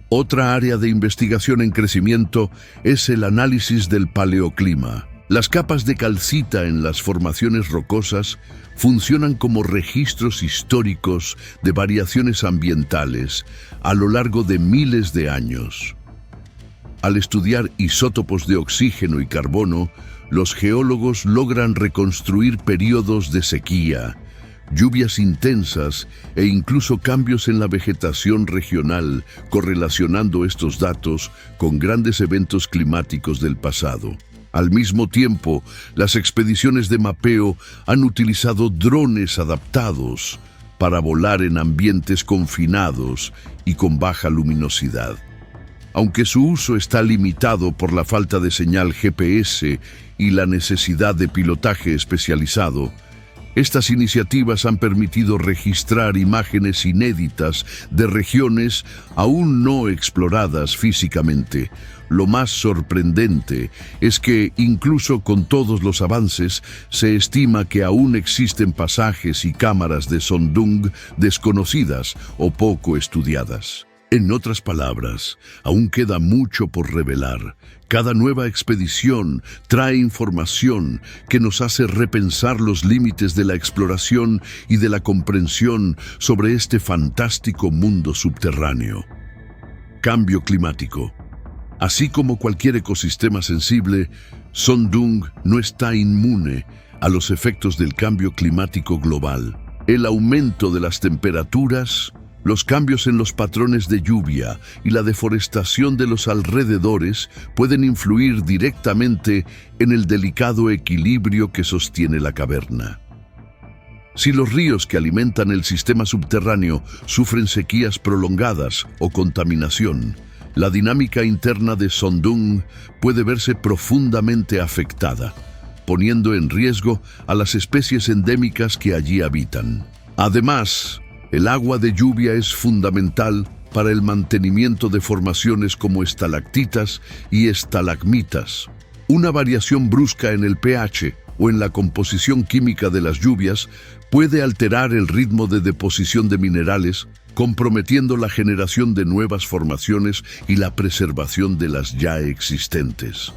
Speaker 1: Otra área de investigación en crecimiento es el análisis del paleoclima. Las capas de calcita en las formaciones rocosas funcionan como registros históricos de variaciones ambientales a lo largo de miles de años. Al estudiar isótopos de oxígeno y carbono, los geólogos logran reconstruir periodos de sequía, lluvias intensas e incluso cambios en la vegetación regional, correlacionando estos datos con grandes eventos climáticos del pasado. Al mismo tiempo, las expediciones de mapeo han utilizado drones adaptados para volar en ambientes confinados y con baja luminosidad. Aunque su uso está limitado por la falta de señal GPS y la necesidad de pilotaje especializado, estas iniciativas han permitido registrar imágenes inéditas de regiones aún no exploradas físicamente. Lo más sorprendente es que, incluso con todos los avances, se estima que aún existen pasajes y cámaras de Sondung desconocidas o poco estudiadas. En otras palabras, aún queda mucho por revelar. Cada nueva expedición trae información que nos hace repensar los límites de la exploración y de la comprensión sobre este fantástico mundo subterráneo. Cambio climático. Así como cualquier ecosistema sensible, Sondung no está inmune a los efectos del cambio climático global. El aumento de las temperaturas, los cambios en los patrones de lluvia y la deforestación de los alrededores pueden influir directamente en el delicado equilibrio que sostiene la caverna. Si los ríos que alimentan el sistema subterráneo sufren sequías prolongadas o contaminación, la dinámica interna de Sondung puede verse profundamente afectada, poniendo en riesgo a las especies endémicas que allí habitan. Además, el agua de lluvia es fundamental para el mantenimiento de formaciones como estalactitas y estalagmitas. Una variación brusca en el pH o en la composición química de las lluvias puede alterar el ritmo de deposición de minerales, comprometiendo la generación de nuevas formaciones y la preservación de las ya existentes.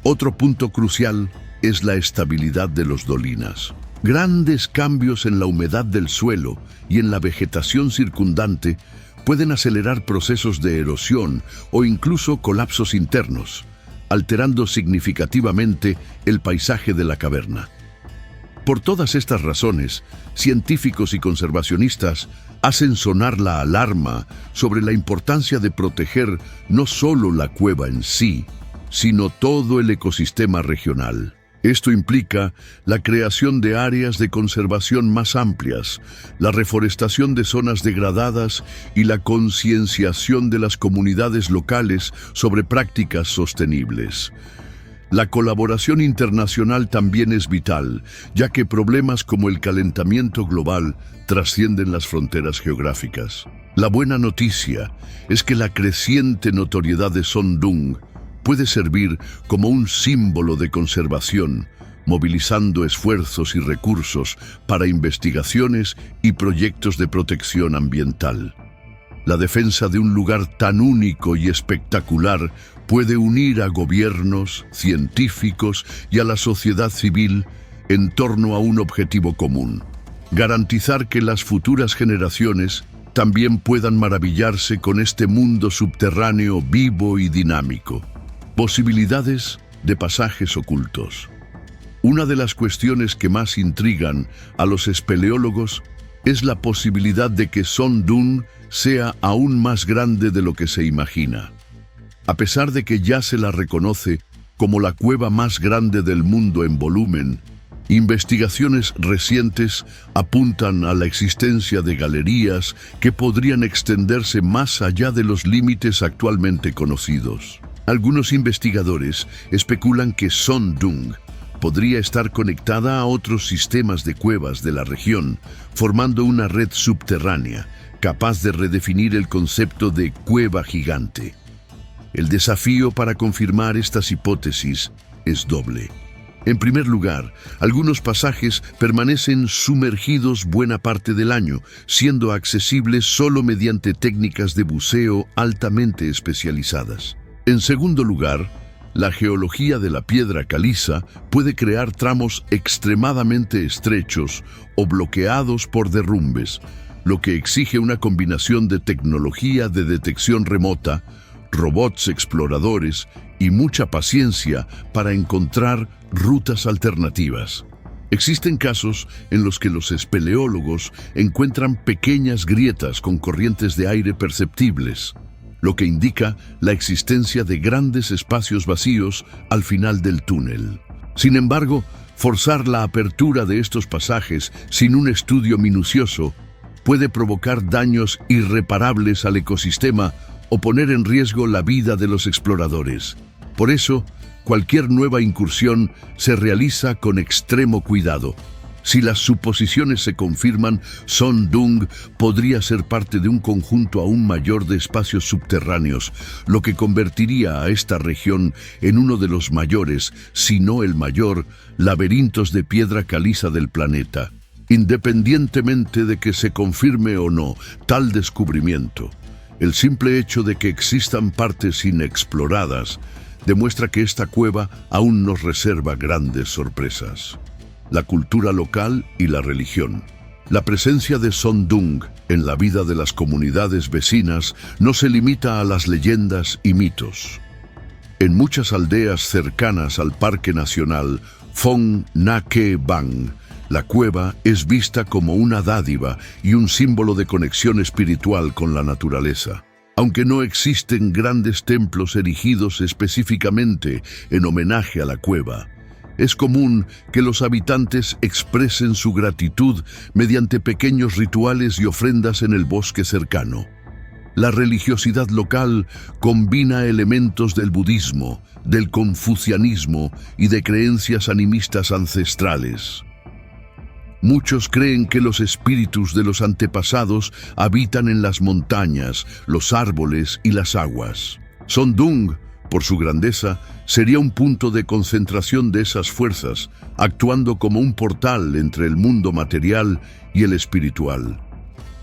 Speaker 1: Otro punto crucial es la estabilidad de los dolinas. Grandes cambios en la humedad del suelo y en la vegetación circundante pueden acelerar procesos de erosión o incluso colapsos internos, alterando significativamente el paisaje de la caverna. Por todas estas razones, científicos y conservacionistas hacen sonar la alarma sobre la importancia de proteger no solo la cueva en sí, sino todo el ecosistema regional. Esto implica la creación de áreas de conservación más amplias, la reforestación de zonas degradadas y la concienciación de las comunidades locales sobre prácticas sostenibles. La colaboración internacional también es vital, ya que problemas como el calentamiento global trascienden las fronteras geográficas. La buena noticia es que la creciente notoriedad de Sondung puede servir como un símbolo de conservación, movilizando esfuerzos y recursos para investigaciones y proyectos de protección ambiental. La defensa de un lugar tan único y espectacular puede unir a gobiernos, científicos y a la sociedad civil en torno a un objetivo común: garantizar que las futuras generaciones también puedan maravillarse con este mundo subterráneo vivo y dinámico. Posibilidades de pasajes ocultos. Una de las cuestiones que más intrigan a los espeleólogos es la posibilidad de que Sondung sea aún más grande de lo que se imagina. A pesar de que ya se la reconoce como la cueva más grande del mundo en volumen, investigaciones recientes apuntan a la existencia de galerías que podrían extenderse más allá de los límites actualmente conocidos. Algunos investigadores especulan que Sondung podría estar conectada a otros sistemas de cuevas de la región, formando una red subterránea capaz de redefinir el concepto de cueva gigante. El desafío para confirmar estas hipótesis es doble. En primer lugar, algunos pasajes permanecen sumergidos buena parte del año, siendo accesibles solo mediante técnicas de buceo altamente especializadas. En segundo lugar, la geología de la piedra caliza puede crear tramos extremadamente estrechos o bloqueados por derrumbes, lo que exige una combinación de tecnología de detección remota, robots exploradores y mucha paciencia para encontrar rutas alternativas. Existen casos en los que los espeleólogos encuentran pequeñas grietas con corrientes de aire perceptibles, lo que indica la existencia de grandes espacios vacíos al final del túnel. Sin embargo, forzar la apertura de estos pasajes sin un estudio minucioso puede provocar daños irreparables al ecosistema o poner en riesgo la vida de los exploradores. Por eso, cualquier nueva incursión se realiza con extremo cuidado. Si las suposiciones se confirman, Sondung podría ser parte de un conjunto aún mayor de espacios subterráneos, lo que convertiría a esta región en uno de los mayores, si no el mayor, laberintos de piedra caliza del planeta. Independientemente de que se confirme o no tal descubrimiento, el simple hecho de que existan partes inexploradas demuestra que esta cueva aún nos reserva grandes sorpresas. La cultura local y la religión. La presencia de Sondung en la vida de las comunidades vecinas no se limita a las leyendas y mitos. En muchas aldeas cercanas al Parque Nacional Phong Nha-Ke Bang, la cueva es vista como una dádiva y un símbolo de conexión espiritual con la naturaleza. Aunque no existen grandes templos erigidos específicamente en homenaje a la cueva, es común que los habitantes expresen su gratitud mediante pequeños rituales y ofrendas en el bosque cercano. La religiosidad local combina elementos del budismo, del confucianismo y de creencias animistas ancestrales. Muchos creen que los espíritus de los antepasados habitan en las montañas, los árboles y las aguas. Sondung, por su grandeza, sería un punto de concentración de esas fuerzas, actuando como un portal entre el mundo material y el espiritual.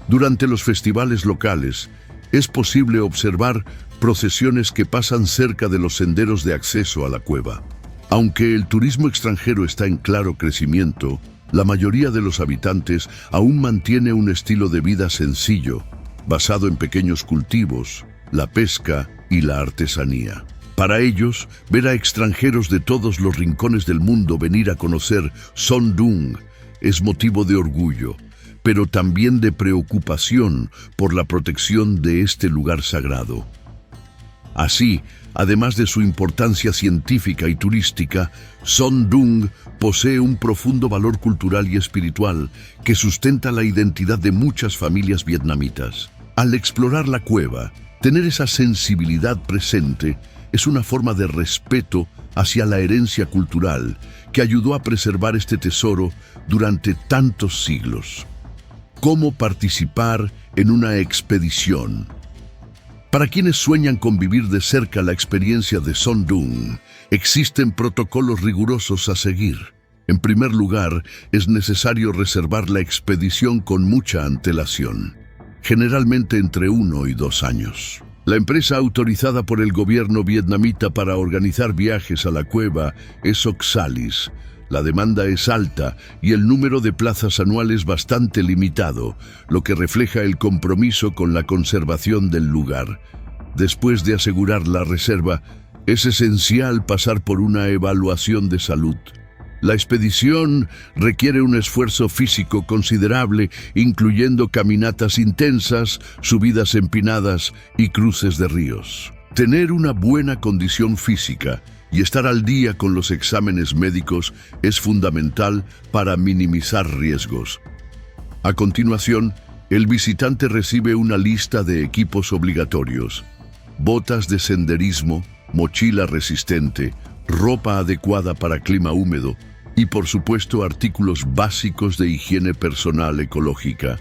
Speaker 1: Durante los festivales locales, es posible observar procesiones que pasan cerca de los senderos de acceso a la cueva. Aunque el turismo extranjero está en claro crecimiento, la mayoría de los habitantes aún mantiene un estilo de vida sencillo, basado en pequeños cultivos, la pesca y la artesanía. Para ellos, ver a extranjeros de todos los rincones del mundo venir a conocer Sondung es motivo de orgullo, pero también de preocupación por la protección de este lugar sagrado. Así, además de su importancia científica y turística, Son Doong posee un profundo valor cultural y espiritual que sustenta la identidad de muchas familias vietnamitas. Al explorar la cueva, tener esa sensibilidad presente es una forma de respeto hacia la herencia cultural que ayudó a preservar este tesoro durante tantos siglos. ¿Cómo participar en una expedición? Para quienes sueñan con vivir de cerca la experiencia de Son Doong, existen protocolos rigurosos a seguir. En primer lugar, es necesario reservar la expedición con mucha antelación, generalmente entre 1 y 2 años. La empresa autorizada por el gobierno vietnamita para organizar viajes a la cueva es Oxalis. La demanda es alta y el número de plazas anuales bastante limitado, lo que refleja el compromiso con la conservación del lugar. Después de asegurar la reserva, es esencial pasar por una evaluación de salud. La expedición requiere un esfuerzo físico considerable, incluyendo caminatas intensas, subidas empinadas y cruces de ríos. Tener una buena condición física y estar al día con los exámenes médicos es fundamental para minimizar riesgos. A continuación, el visitante recibe una lista de equipos obligatorios: botas de senderismo, mochila resistente, ropa adecuada para clima húmedo y, por supuesto, artículos básicos de higiene personal ecológica.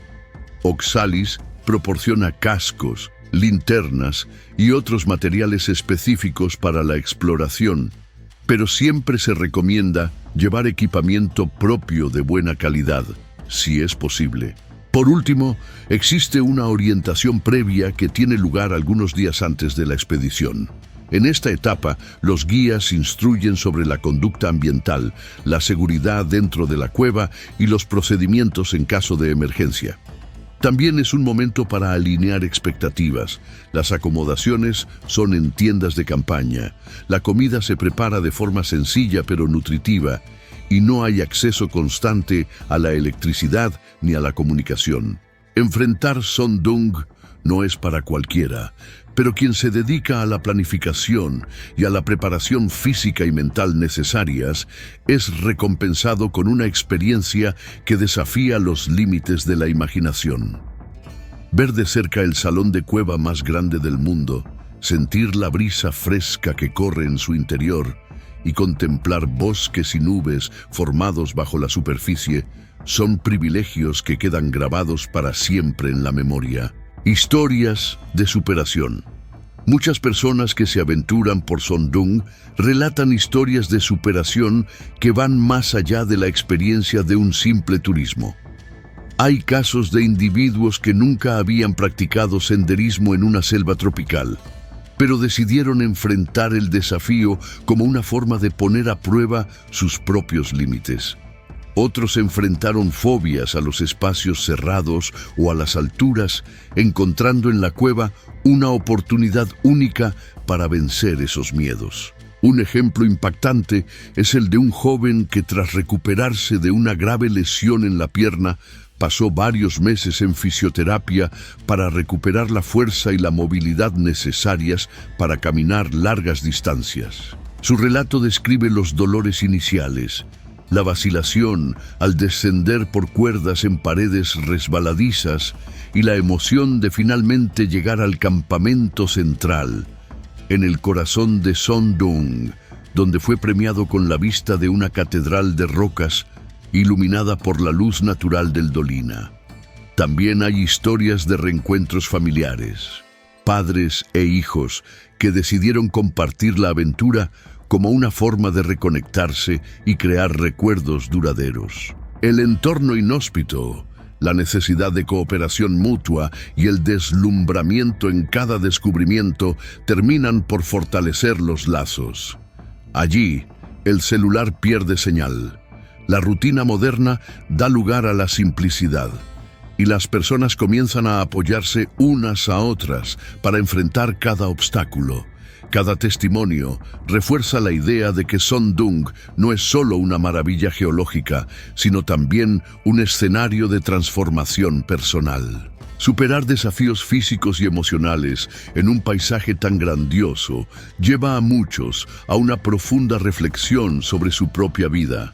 Speaker 1: Oxalis proporciona cascos, linternas y otros materiales específicos para la exploración, pero siempre se recomienda llevar equipamiento propio de buena calidad, si es posible. Por último, existe una orientación previa que tiene lugar algunos días antes de la expedición. En esta etapa, los guías instruyen sobre la conducta ambiental, la seguridad dentro de la cueva y los procedimientos en caso de emergencia. También es un momento para alinear expectativas. Las acomodaciones son en tiendas de campaña. La comida se prepara de forma sencilla pero nutritiva y no hay acceso constante a la electricidad ni a la comunicación. Enfrentar Son Doong no es para cualquiera, pero quien se dedica a la planificación y a la preparación física y mental necesarias es recompensado con una experiencia que desafía los límites de la imaginación. Ver de cerca el salón de cueva más grande del mundo, sentir la brisa fresca que corre en su interior y contemplar bosques y nubes formados bajo la superficie son privilegios que quedan grabados para siempre en la memoria. Historias de superación. Muchas personas que se aventuran por Son Doong relatan historias de superación que van más allá de la experiencia de un simple turismo. Hay casos de individuos que nunca habían practicado senderismo en una selva tropical, pero decidieron enfrentar el desafío como una forma de poner a prueba sus propios límites. Otros enfrentaron fobias a los espacios cerrados o a las alturas, encontrando en la cueva una oportunidad única para vencer esos miedos. Un ejemplo impactante es el de un joven que, tras recuperarse de una grave lesión en la pierna, pasó varios meses en fisioterapia para recuperar la fuerza y la movilidad necesarias para caminar largas distancias. Su relato describe los dolores iniciales, la vacilación al descender por cuerdas en paredes resbaladizas y la emoción de finalmente llegar al campamento central, en el corazón de Son Doong, donde fue premiado con la vista de una catedral de rocas iluminada por la luz natural del Dolina. También hay historias de reencuentros familiares, padres e hijos que decidieron compartir la aventura como una forma de reconectarse y crear recuerdos duraderos. El entorno inhóspito, la necesidad de cooperación mutua y el deslumbramiento en cada descubrimiento terminan por fortalecer los lazos. Allí, el celular pierde señal. La rutina moderna da lugar a la simplicidad y las personas comienzan a apoyarse unas a otras para enfrentar cada obstáculo. Cada testimonio refuerza la idea de que Son Doong no es solo una maravilla geológica, sino también un escenario de transformación personal. Superar desafíos físicos y emocionales en un paisaje tan grandioso lleva a muchos a una profunda reflexión sobre su propia vida.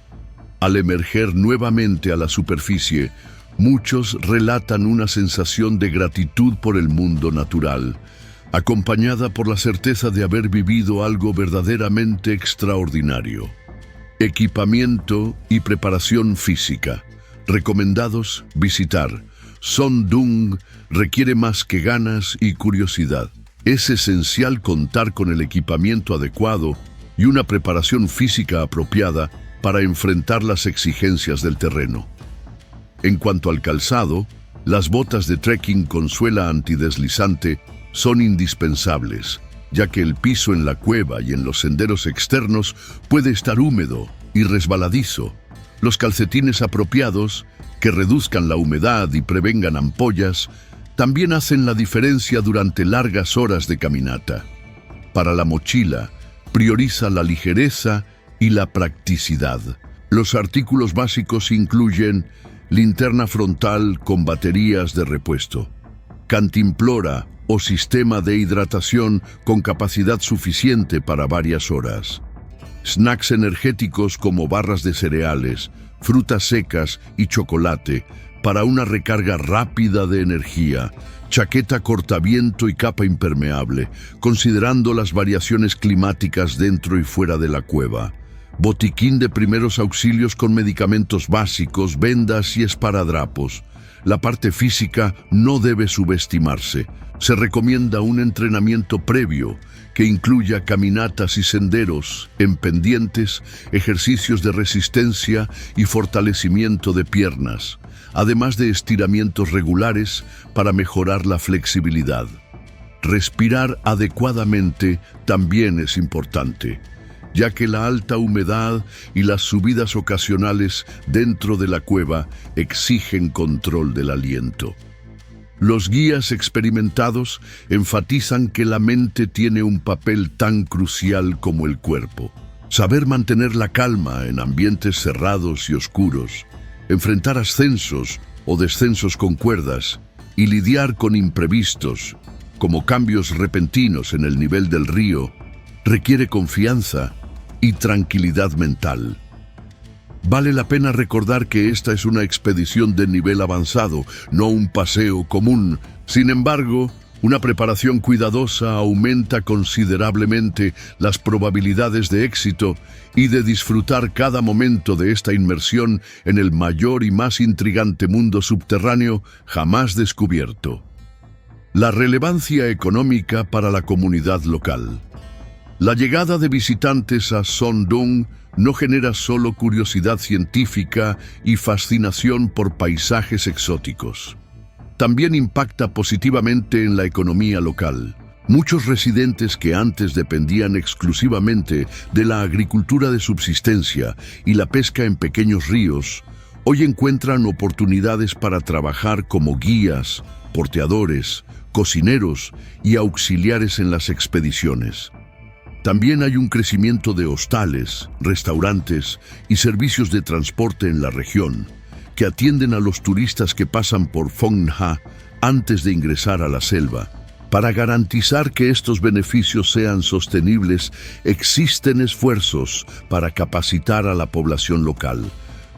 Speaker 1: Al emerger nuevamente a la superficie, muchos relatan una sensación de gratitud por el mundo natural, acompañada por la certeza de haber vivido algo verdaderamente extraordinario. Equipamiento y preparación física. Recomendados: visitar. Son Dung requiere más que ganas y curiosidad. Es esencial contar con el equipamiento adecuado y una preparación física apropiada para enfrentar las exigencias del terreno. En cuanto al calzado, las botas de trekking con suela antideslizante son indispensables, ya que el piso en la cueva y en los senderos externos puede estar húmedo y resbaladizo. Los calcetines apropiados, que reduzcan la humedad y prevengan ampollas, también hacen la diferencia durante largas horas de caminata. Para la mochila, prioriza la ligereza y la practicidad. Los artículos básicos incluyen linterna frontal con baterías de repuesto, cantimplora o sistema de hidratación con capacidad suficiente para varias horas, snacks energéticos como barras de cereales, frutas secas y chocolate para una recarga rápida de energía, chaqueta cortaviento y capa impermeable, considerando las variaciones climáticas dentro y fuera de la cueva, botiquín de primeros auxilios con medicamentos básicos, vendas y esparadrapos. La parte física no debe subestimarse. Se recomienda un entrenamiento previo que incluya caminatas y senderos en pendientes, ejercicios de resistencia y fortalecimiento de piernas, además de estiramientos regulares para mejorar la flexibilidad. Respirar adecuadamente también es importante, ya que la alta humedad y las subidas ocasionales dentro de la cueva exigen control del aliento. Los guías experimentados enfatizan que la mente tiene un papel tan crucial como el cuerpo. Saber mantener la calma en ambientes cerrados y oscuros, enfrentar ascensos o descensos con cuerdas y lidiar con imprevistos, como cambios repentinos en el nivel del río, requiere confianza y tranquilidad mental. Vale la pena recordar que esta es una expedición de nivel avanzado, no un paseo común. Sin embargo, una preparación cuidadosa aumenta considerablemente las probabilidades de éxito y de disfrutar cada momento de esta inmersión en el mayor y más intrigante mundo subterráneo jamás descubierto. La relevancia económica para la comunidad local. La llegada de visitantes a Son Dung no genera solo curiosidad científica y fascinación por paisajes exóticos. También impacta positivamente en la economía local. Muchos residentes que antes dependían exclusivamente de la agricultura de subsistencia y la pesca en pequeños ríos, hoy encuentran oportunidades para trabajar como guías, porteadores, cocineros y auxiliares en las expediciones. También hay un crecimiento de hostales, restaurantes y servicios de transporte en la región, que atienden a los turistas que pasan por Phong Nha antes de ingresar a la selva. Para garantizar que estos beneficios sean sostenibles, existen esfuerzos para capacitar a la población local.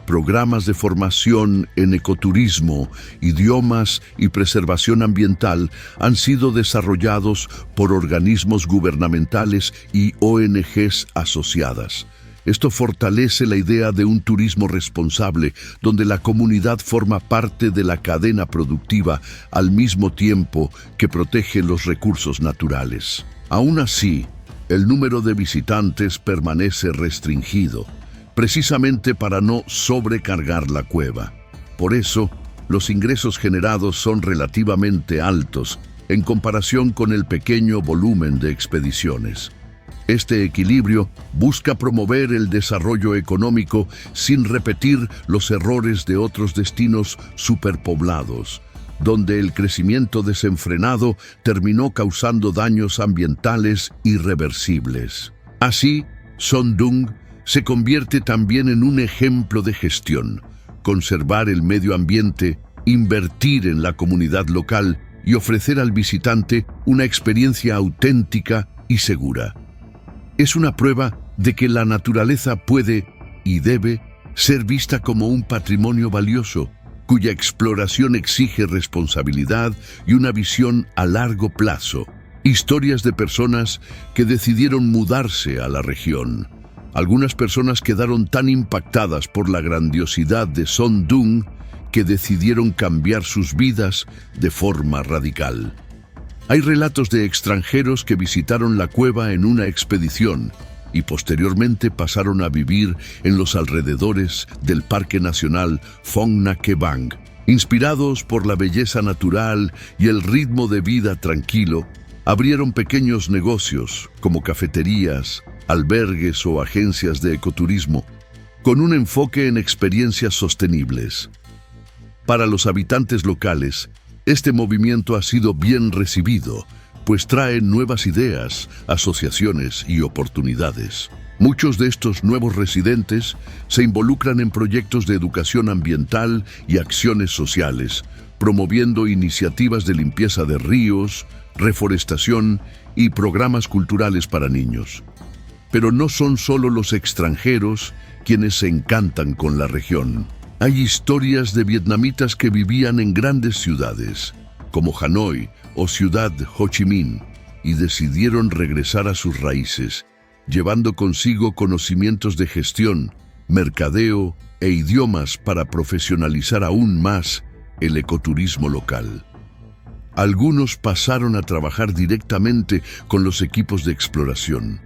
Speaker 1: Programas de formación en ecoturismo, idiomas y preservación ambiental han sido desarrollados por organismos gubernamentales y ONGs asociadas. Esto fortalece la idea de un turismo responsable, donde la comunidad forma parte de la cadena productiva al mismo tiempo que protege los recursos naturales. Aún así, el número de visitantes permanece restringido, precisamente para no sobrecargar la cueva. Por eso, los ingresos generados son relativamente altos en comparación con el pequeño volumen de expediciones. Este equilibrio busca promover el desarrollo económico sin repetir los errores de otros destinos superpoblados, donde el crecimiento desenfrenado terminó causando daños ambientales irreversibles. Así, Son Dung se convierte también en un ejemplo de gestión, conservar el medio ambiente invertir en la comunidad local y ofrecer al visitante una experiencia auténtica y segura. Es una prueba de que la naturaleza puede y debe ser vista como un patrimonio valioso, cuya exploración exige responsabilidad y una visión a largo plazo. Historias de personas que decidieron mudarse a la región. Algunas personas quedaron tan impactadas por la grandiosidad de Son Doong que decidieron cambiar sus vidas de forma radical. Hay relatos de extranjeros que visitaron la cueva en una expedición y posteriormente pasaron a vivir en los alrededores del Parque Nacional Phong Nha Bang. Inspirados por la belleza natural y el ritmo de vida tranquilo, abrieron pequeños negocios como cafeterías, albergues o agencias de ecoturismo, con un enfoque en experiencias sostenibles. Para los habitantes locales, este movimiento ha sido bien recibido, pues trae nuevas ideas, asociaciones y oportunidades. Muchos de estos nuevos residentes se involucran en proyectos de educación ambiental y acciones sociales, promoviendo iniciativas de limpieza de ríos, reforestación y programas culturales para niños. Pero no son solo los extranjeros quienes se encantan con la región. Hay historias de vietnamitas que vivían en grandes ciudades, como Hanoi o Ciudad Ho Chi Minh, y decidieron regresar a sus raíces, llevando consigo conocimientos de gestión, mercadeo e idiomas para profesionalizar aún más el ecoturismo local. Algunos pasaron a trabajar directamente con los equipos de exploración,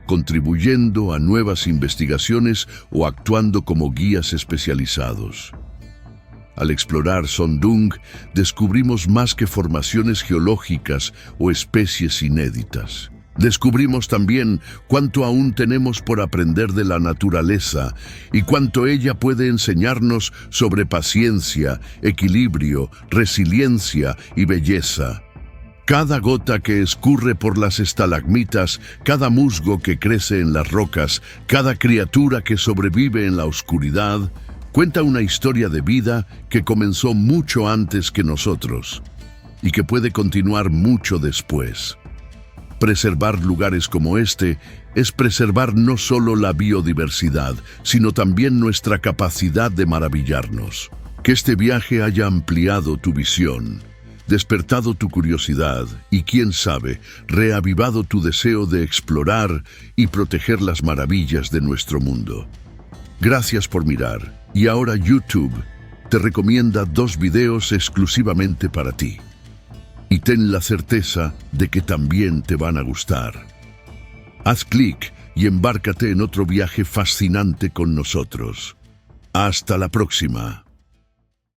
Speaker 1: contribuyendo a nuevas investigaciones o actuando como guías especializados. Al explorar Son Doong, descubrimos más que formaciones geológicas o especies inéditas. Descubrimos también cuánto aún tenemos por aprender de la naturaleza y cuánto ella puede enseñarnos sobre paciencia, equilibrio, resiliencia y belleza. Cada gota que escurre por las estalagmitas, cada musgo que crece en las rocas, cada criatura que sobrevive en la oscuridad, cuenta una historia de vida que comenzó mucho antes que nosotros y que puede continuar mucho después. Preservar lugares como este es preservar no solo la biodiversidad, sino también nuestra capacidad de maravillarnos. Que este viaje haya ampliado tu visión, despertado tu curiosidad y, quién sabe, reavivado tu deseo de explorar y proteger las maravillas de nuestro mundo. Gracias por mirar, y ahora YouTube te recomienda 2 videos exclusivamente para ti. Y ten la certeza de que también te van a gustar. Haz clic y embárcate en otro viaje fascinante con nosotros. Hasta la próxima.